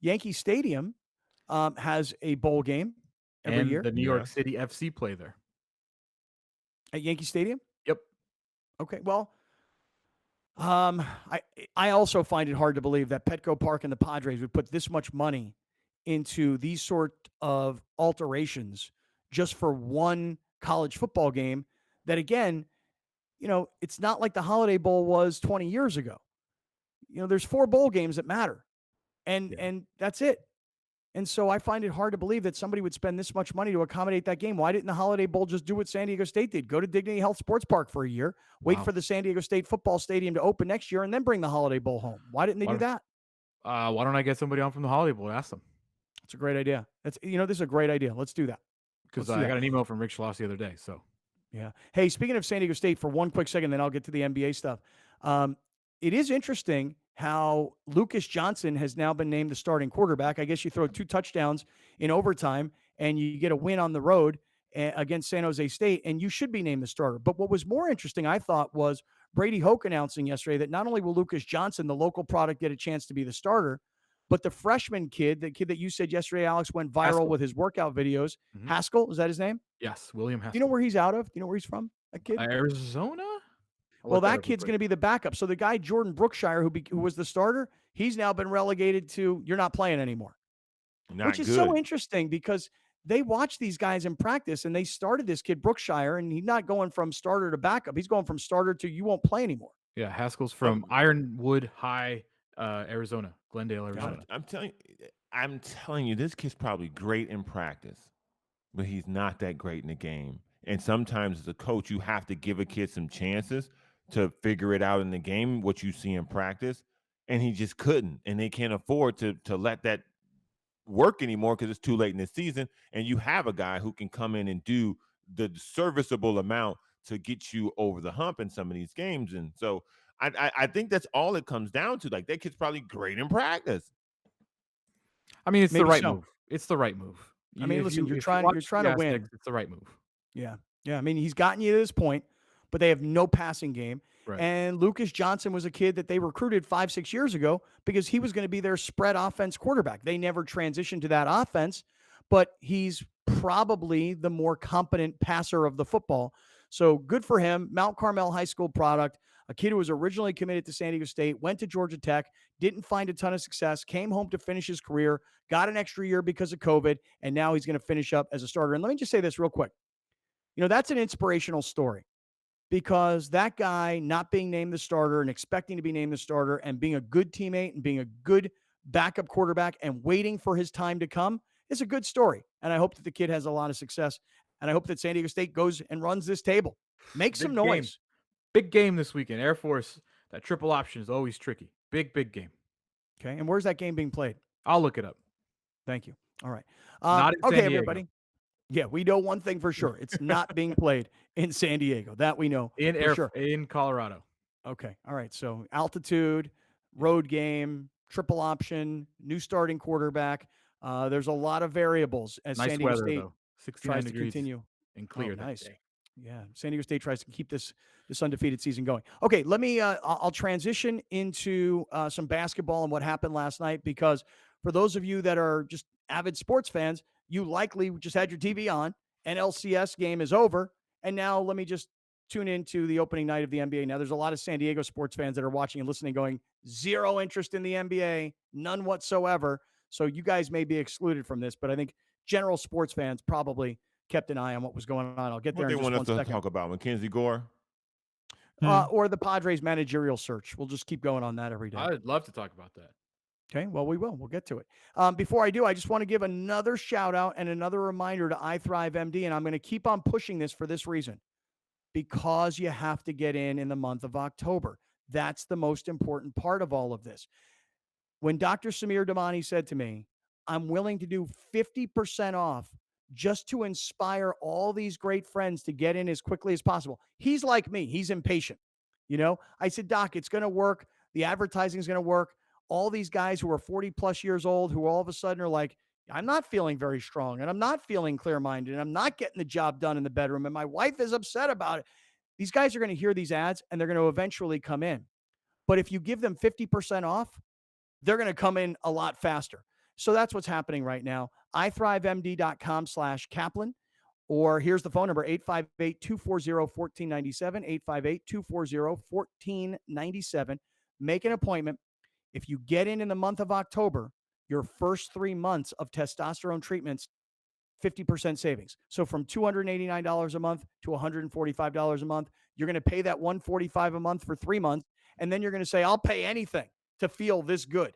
Yankee Stadium, has a bowl game every And year the New York City FC play there. at Yankee Stadium. Yep. Okay, well, I also find it hard to believe that Petco Park and the Padres would put this much money into these sort of alterations just for one college football game. That again, it's not like the Holiday Bowl was 20 years ago. There's 4 bowl games that matter, and that's it. And so I find it hard to believe that somebody would spend this much money to accommodate that game. Why didn't the Holiday Bowl just do what San Diego State did? Go to Dignity Health Sports Park for a year, wait for the San Diego State football stadium to open next year, and then bring the Holiday Bowl home. Why didn't they do that? Why don't I get somebody on from the Holiday Bowl? Ask them. It's a great idea. This is a great idea. Let's do that. Because Let's do I that. got an email from Rick Schloss the other day. So Yeah. Hey, speaking of San Diego State, for one quick second, then I'll get to the NBA stuff. It is interesting how Lucas Johnson has now been named the starting quarterback. I guess you throw 2 touchdowns in overtime and you get a win on the road against San Jose State, and you should be named the starter. But what was more interesting, I thought, was Brady Hoke announcing yesterday that not only will Lucas Johnson, the local product, get a chance to be the starter, but the freshman kid, the kid that you said yesterday, Alex, went viral Haskell. with his workout videos. Haskell, is that his name? yes, William Haskell. Do you know where he's out of? Do you know where he's from? That kid? Arizona? Well, that kid's going to be the backup. So the guy, Jordan Brookshire, who was the starter, he's now been relegated to you're not playing anymore. Which is so interesting because they watch these guys in practice and they started this kid, Brookshire, and he's not going from starter to backup. He's going from starter to you won't play anymore. Yeah, Haskell's from Ironwood High, Arizona, Glendale, Arizona. I'm telling you, this kid's probably great in practice, but he's not that great in the game. And sometimes as a coach, you have to give a kid some chances to figure it out in the game, what you see in practice. And he just couldn't. And they can't afford to let that work anymore because it's too late in the season. And you have a guy who can come in and do the serviceable amount to get you over the hump in some of these games. And so I think that's all it comes down to. Like, that kid's probably great in practice. I mean, it's Maybe the right so. move. It's the right move. I mean, If listen, you're if trying watch to the win. Aztecs, it's the right move. Yeah. Yeah. I mean, he's gotten you to this point, but they have no passing game. Right. And Lucas Johnson was a kid that they recruited 5-6 years ago because he was going to be their spread offense quarterback. They never transitioned to that offense, but he's probably the more competent passer of the football. So good for him. Mount Carmel High School product, a kid who was originally committed to San Diego State, went to Georgia Tech, didn't find a ton of success, came home to finish his career, got an extra year because of COVID, and now he's going to finish up as a starter. And let me just say this real quick. That's an inspirational story because that guy not being named the starter and expecting to be named the starter and being a good teammate and being a good backup quarterback and waiting for his time to come is a good story. And I hope that the kid has a lot of success. And I hope that San Diego State goes and runs this table. Make some Big game. noise. Big game this weekend. Air Force, that triple option is always tricky. Big game. Okay. And where's that game being played? I'll look it up. Thank you. All right. Not in San okay, Diego. everybody. Yeah, we know one thing for sure. It's not being played in San Diego. That we know for sure. In Colorado. Okay. All right. So altitude, road game, triple option, new starting quarterback. There's a lot of variables as Nice San Diego weather, State though. 69 tries to degrees continue. and clear that nice. day. Yeah, San Diego State tries to keep this undefeated season going. Okay, let me. I'll transition into some basketball and what happened last night because for those of you that are just avid sports fans, you likely just had your TV on. NLCS game is over, and now let me just tune into the opening night of the NBA. Now, there's a lot of San Diego sports fans that are watching and listening going, zero interest in the NBA, none whatsoever. So you guys may be excluded from this, but I think general sports fans probably kept an eye on what was going on. I'll get What there they in just want us one to second. talk about? Mackenzie Gore? Or the Padres managerial search. We'll just keep going on that every day. I'd love to talk about that. Okay, well, we will. We'll get to it. Before I do, I just want to give another shout out and another reminder to iThrive MD, and I'm going to keep on pushing this for this reason. Because you have to get in the month of October. That's the most important part of all of this. When Dr. Samir Damani said to me, I'm willing to do 50% off just to inspire all these great friends to get in as quickly as possible. He's like me. He's impatient. I said, Doc, it's going to work. The advertising is going to work. All these guys who are 40 plus years old, who all of a sudden are like, I'm not feeling very strong and I'm not feeling clear-minded and I'm not getting the job done in the bedroom and my wife is upset about it. These guys are going to hear these ads and they're going to eventually come in. But if you give them 50% off, they're going to come in a lot faster. So that's what's happening right now. ithrivemd.com/Kaplan, or here's the phone number, 858-240-1497, 858-240-1497. Make an appointment. If you get in the month of October, your first 3 months of testosterone treatments, 50% savings. So from $289 a month to $145 a month, you're going to pay that $145 a month for 3 months. And then you're going to say, I'll pay anything to feel this good.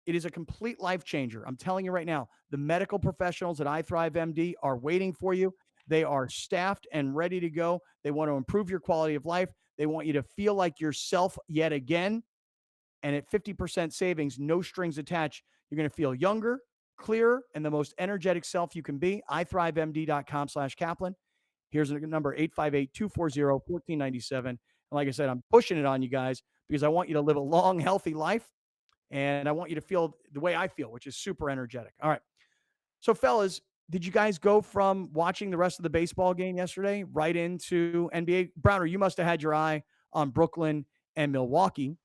It is a complete life changer. I'm telling you right now, the medical professionals at iThrive MD are waiting for you. They are staffed and ready to go. They want to improve your quality of life. They want you to feel like yourself yet again. And at 50% savings, no strings attached, you're going to feel younger, clearer, and the most energetic self you can be. ithrivemd.com/Kaplan. Here's a number, 858-240-1497. And like I said, I'm pushing it on you guys because I want you to live a long, healthy life. And I want you to feel the way I feel, which is super energetic. All right. So, fellas, did you guys go from watching the rest of the baseball game yesterday right into NBA? Browner, you must have had your eye on Brooklyn and Milwaukee.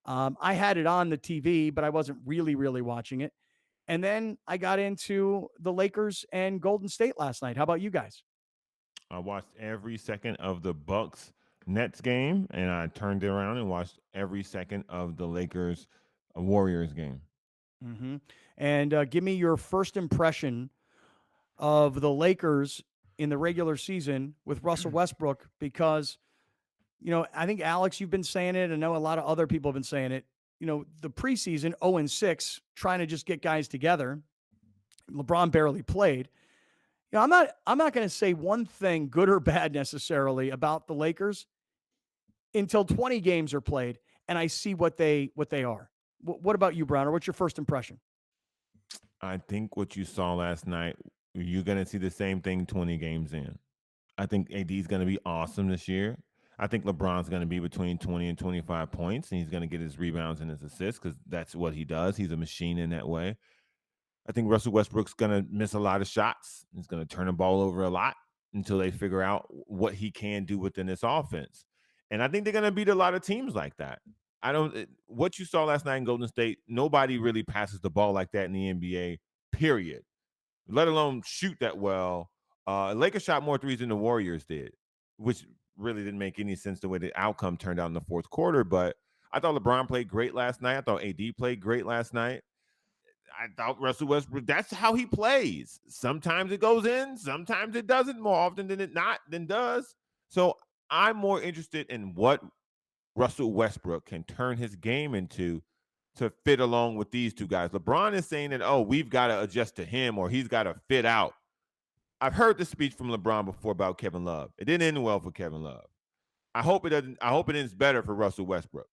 I had it on the TV, but I wasn't really watching it. And then I got into the Lakers and Golden State last night. How about you guys? I watched every second of the Bucks Nets game, and I turned it around and watched every second of the Lakers Warriors game. Mm-hmm. And give me your first impression of the Lakers in the regular season with Russell Westbrook, because, I think, Alex, you've been saying it. I know a lot of other people have been saying it. The preseason 0-6, trying to just get guys together. LeBron barely played. I'm not going to say one thing, good or bad necessarily, about the Lakers until 20 games are played and I see what they are. What about you, Browner? What's your first impression? I think what you saw last night, you're going to see the same thing 20 games in. I think AD is going to be awesome this year. I think LeBron's going to be between 20 and 25 points, and he's going to get his rebounds and his assists because that's what he does. He's a machine in that way. I think Russell Westbrook's going to miss a lot of shots. He's going to turn the ball over a lot until they figure out what he can do within this offense. And I think they're going to beat a lot of teams like that. What you saw last night in Golden State, nobody really passes the ball like that in the NBA, period, let alone shoot that well. Lakers shot more threes than the Warriors did, which really didn't make any sense the way the outcome turned out in the fourth quarter. But I thought LeBron played great last night. I thought AD played great last night. I thought Russell Westbrook, that's how he plays. Sometimes it goes in, sometimes it doesn't, more often than does. So I'm more interested in what Russell Westbrook can turn his game into to fit along with these two guys. LeBron is saying that, we've got to adjust to him or he's got to fit out. I've heard the speech from LeBron before about Kevin Love. It didn't end well for Kevin Love. I hope it ends better for Russell Westbrook.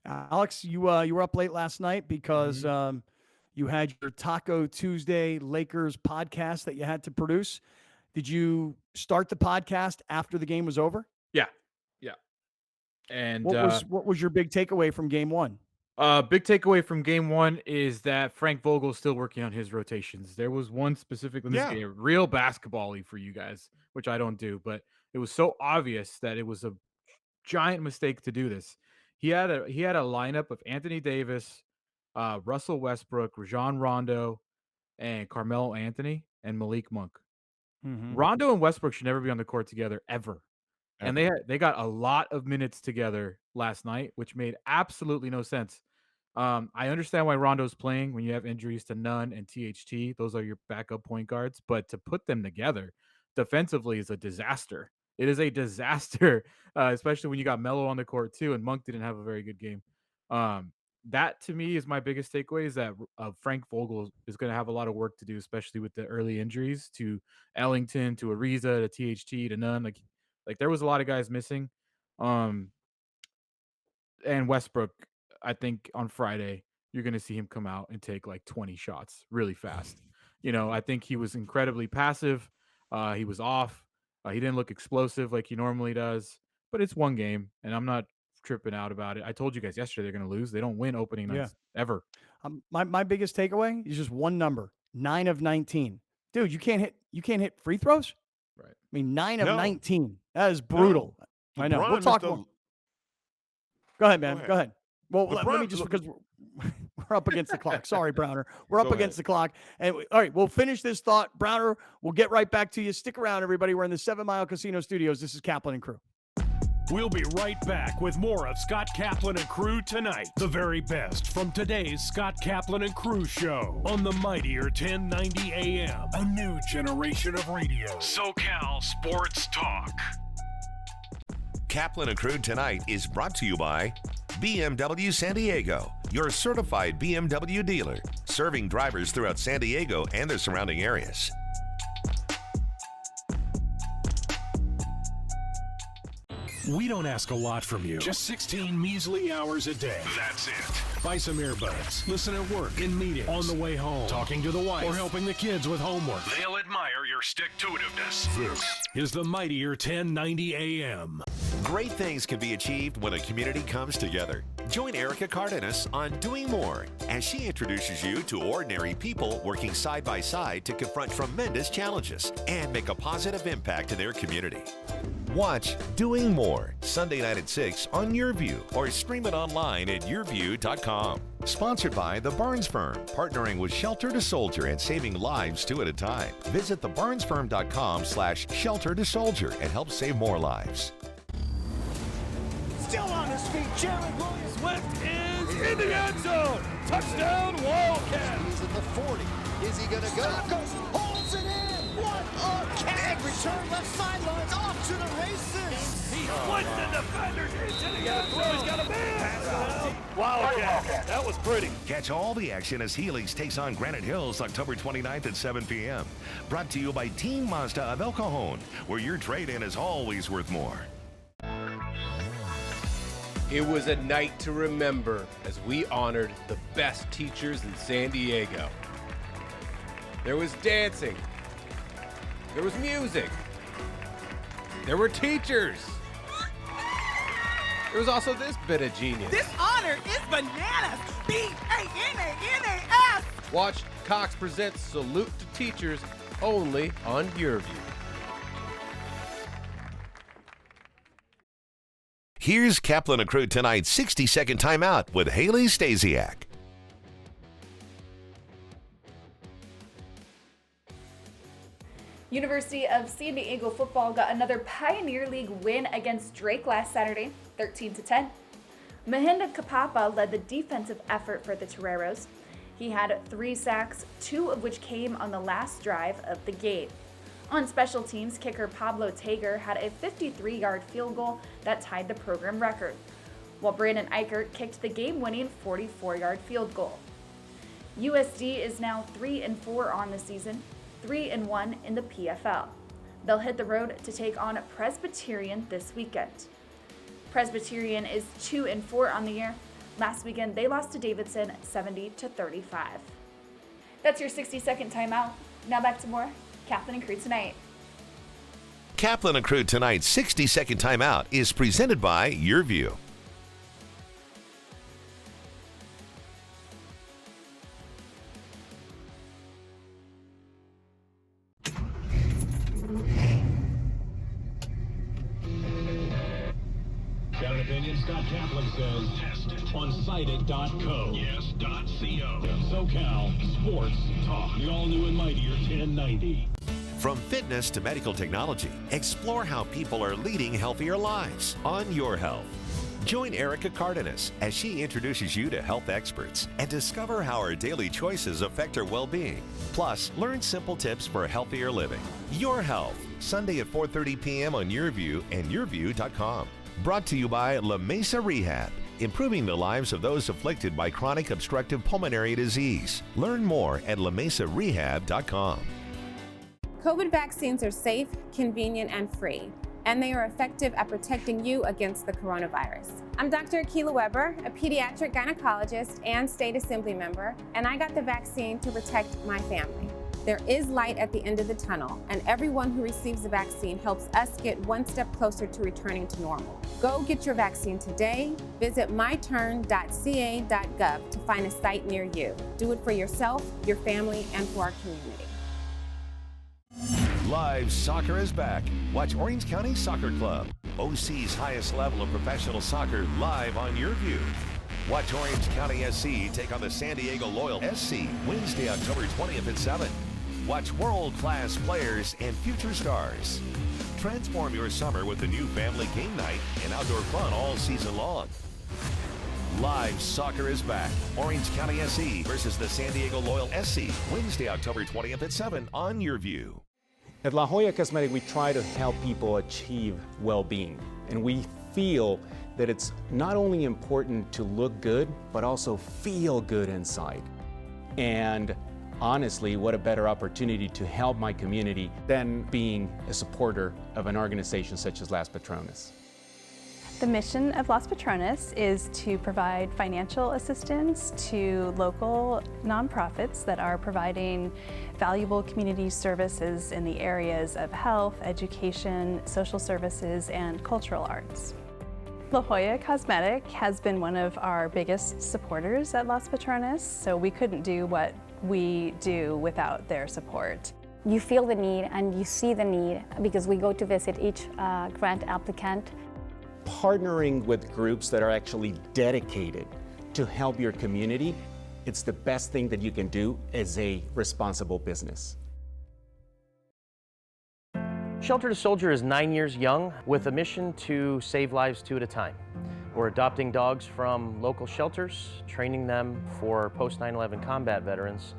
Alex, you were up late last night because you had your Taco Tuesday Lakers podcast that you had to produce. Did you start the podcast after the game was over? Yeah. And what was your big takeaway from game one? Big takeaway from game one is that Frank Vogel's still working on his rotations. There was one specific in this game, real basketball-y for you guys, which I don't do, but it was so obvious that it was a giant mistake to do this. He had a lineup of Anthony Davis, Russell Westbrook, Rajon Rondo, and Carmelo Anthony and Malik Monk. Mm-hmm. Rondo and Westbrook should never be on the court together ever. And they got a lot of minutes together last night, which made absolutely no sense. I understand why Rondo's playing when you have injuries to Nunn and THT. Those are your backup point guards. But to put them together defensively is a disaster. It is a disaster, especially when you got Melo on the court too, and Monk didn't have a very good game. That to me is my biggest takeaway is that Frank Vogel is going to have a lot of work to do, especially with the early injuries to Ellington, to Ariza, to THT, to Nunn. Like there was a lot of guys missing. And Westbrook, I think on Friday, you're going to see him come out and take like 20 shots really fast. I think he was incredibly passive. He was off. He didn't look explosive like he normally does, but it's one game and I'm not tripping out about it. I told you guys yesterday they're going to lose. They don't win opening nights ever. My biggest takeaway is just one number: 9 of 19. Dude, you can't hit free throws. Right. I mean, 9 of No. 19. That is brutal. No. I know. LeBron We'll talk missed more. Go ahead, man. Go Go ahead. Well, let me LeBron- just because we're up against the clock. Sorry, Browner. We're up Go against ahead. the clock. And all right, we'll finish this thought. Browner, we'll get right back to you. Stick around, everybody. We're in the 7 Mile Casino Studios. This is Kaplan and Crew. We'll be right back with more of Scott Kaplan and Crew tonight. The very best from today's Scott Kaplan and Crew show on the mightier 1090 AM. A new generation of radio. SoCal Sports Talk. Kaplan and Crew tonight is brought to you by BMW San Diego, your certified BMW dealer, serving drivers throughout San Diego and the surrounding areas. We don't ask a lot from you. Just 16 measly hours a day. That's it. Buy some earbuds. Listen at work, in meetings, on the way home, talking to the wife, or helping the kids with homework. They'll admire your stick-to-itiveness. This is the mightier 1090 AM. Great things can be achieved when a community comes together. Join Erica Cardenas on Doing More as she introduces you to ordinary people working side by side to confront tremendous challenges and make a positive impact in their community. Watch Doing More Sunday night at 6 on YourView or stream it online at yourview.com. Sponsored by The Barnes Firm, partnering with Shelter to Soldier and saving lives 2 at a time. Visit thebarnesfirm.com/shelter to soldier and help save more lives. Still on his feet, Jared Williams-Swift is in the end zone. Touchdown, Wildcat. He's at the 40. Is he going to go? Holds it in. What a catch. Return left sideline off to the races. He flipped the defenders into the end zone. He's got a man. Wildcat. That was pretty. Catch all the action as Helix takes on Granite Hills October 29th at 7 p.m. Brought to you by Team Mazda of El Cajon, where your trade-in is always worth more. It was a night to remember as we honored the best teachers in San Diego. There was dancing. There was music. There were teachers. There was also this bit of genius. This honor is bananas. B-A-N-A-N-A-S. Watch Cox presents Salute to Teachers only on YourView. Here's Kaplan and Crew tonight's 60-second timeout with Haley Stasiak. University of San Diego football got another Pioneer League win against Drake last Saturday, 13-10. Mahinda Kapapa led the defensive effort for the Toreros. He had 3 sacks, 2 of which came on the last drive of the game. On special teams, kicker Pablo Tager had a 53-yard field goal that tied the program record, while Brandon Eichert kicked the game-winning 44-yard field goal. USD is now 3-4 on the season, 3-1 in the PFL. They'll hit the road to take on Presbyterian this weekend. Presbyterian is 2-4 on the year. Last weekend, they lost to Davidson 70-35. That's your 60-second timeout. Now back to more Kaplan and Crew tonight. Kaplan and Crew tonight's 60-second timeout is presented by YourView. Got an opinion? Scott Kaplan says test it on cited.co. Yes, .co. SoCal Sports Talk. The all-new and mightier 1090. From fitness to medical technology, explore how people are leading healthier lives on your health. Join Erica Cardenas as she introduces you to health experts and discover how our daily choices affect our well-being. Plus, learn simple tips for healthier living. Your Health, Sunday at 4:30 p.m. on YourView and YourView.com. Brought to you by La Mesa Rehab, improving the lives of those afflicted by chronic obstructive pulmonary disease. Learn more at LaMesaRehab.com. COVID vaccines are safe, convenient, and free, and they are effective at protecting you against the coronavirus. I'm Dr. Akilah Weber, a pediatric gynecologist and state assembly member, and I got the vaccine to protect my family. There is light at the end of the tunnel, and everyone who receives the vaccine helps us get one step closer to returning to normal. Go get your vaccine today. Visit myturn.ca.gov to find a site near you. Do it for yourself, your family, and for our community. Live soccer is back. Watch Orange County Soccer Club, OC's highest level of professional soccer, live on YourView. Watch Orange County SC take on the San Diego Loyal SC Wednesday, October 20th at 7. Watch world-class players and future stars. Transform your summer with the new family game night and outdoor fun all season long. Live soccer is back. Orange County SC versus the San Diego Loyal SC Wednesday, October 20th at 7 on YourView. At La Jolla Cosmetic, we try to help people achieve well-being, and we feel that it's not only important to look good, but also feel good inside. And honestly, what a better opportunity to help my community than being a supporter of an organization such as Las Patronas. The mission of Las Patronas is to provide financial assistance to local nonprofits that are providing valuable community services in the areas of health, education, social services, and cultural arts. La Jolla Cosmetic has been one of our biggest supporters at Las Patronas, so we couldn't do what we do without their support. You feel the need and you see the need because we go to visit each grant applicant. Partnering with groups that are actually dedicated to help your community, it's the best thing that you can do as a responsible business. Shelter to Soldier is 9 years young with a mission to save lives 2 at a time. We're adopting dogs from local shelters, training them for post 9/11 combat veterans,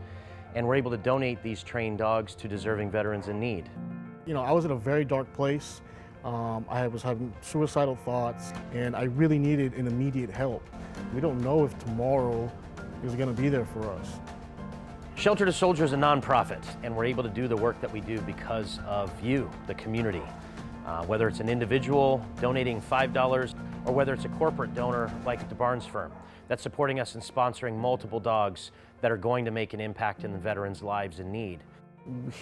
and we're able to donate these trained dogs to deserving veterans in need. You know, I was in a very dark place. I was having suicidal thoughts, and I really needed an immediate help. We don't know if tomorrow is going to be there for us. Shelter to Soldier is a nonprofit, and we're able to do the work that we do because of you, the community. Whether it's an individual donating $5 or whether it's a corporate donor like the Barnes firm that's supporting us and sponsoring multiple dogs that are going to make an impact in the veterans' lives in need.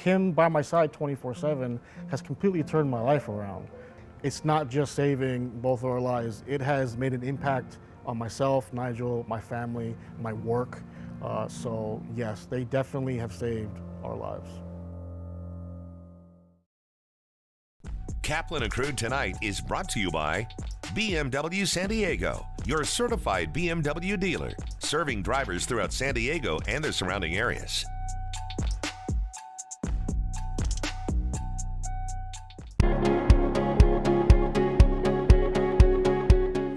Him by my side 24/7 has completely turned my life around. It's not just saving both of our lives, it has made an impact on myself, Nigel, my family, my work. So yes, they definitely have saved our lives. Kaplan Accrued Tonight is brought to you by BMW San Diego, your certified BMW dealer, serving drivers throughout San Diego and the surrounding areas.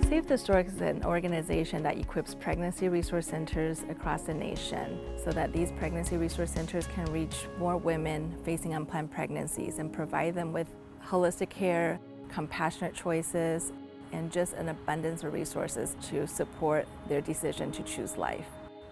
Save the Stork is an organization that equips pregnancy resource centers across the nation so that these pregnancy resource centers can reach more women facing unplanned pregnancies and provide them with holistic care, compassionate choices, and just an abundance of resources to support their decision to choose life.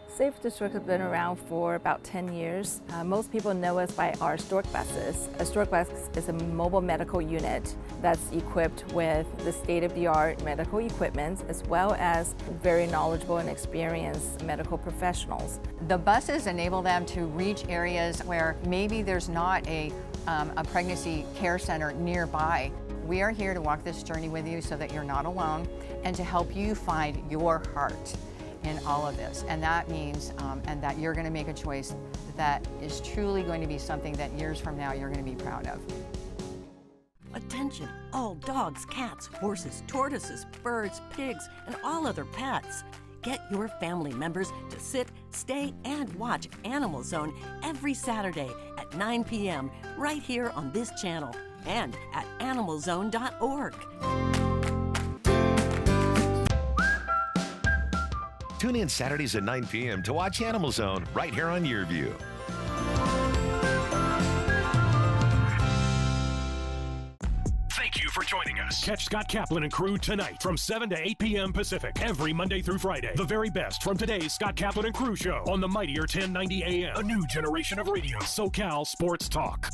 Save the Stork has been around for about 10 years. Most people know us by our Stork buses. A Stork bus is a mobile medical unit that's equipped with the state-of-the-art medical equipment as well as very knowledgeable and experienced medical professionals. The buses enable them to reach areas where maybe there's not a pregnancy care center nearby. We are here to walk this journey with you so that you're not alone and to help you find your heart in all of this. And that means and that you're going to make a choice that is truly going to be something that years from now you're going to be proud of. Attention, all dogs, cats, horses, tortoises, birds, pigs, and all other pets. get your family members to sit, stay, and watch Animal Zone every Saturday at 9 p.m. right here on this channel and at animalzone.org. Tune in Saturdays at 9 p.m. to watch Animal Zone right here on YourView. Thank you for joining us. Catch Scott Kaplan and crew tonight from 7 to 8 p.m. Pacific every Monday through Friday. The very best from today's Scott Kaplan and crew show on the mightier 1090 AM. A new generation of radio, SoCal Sports Talk.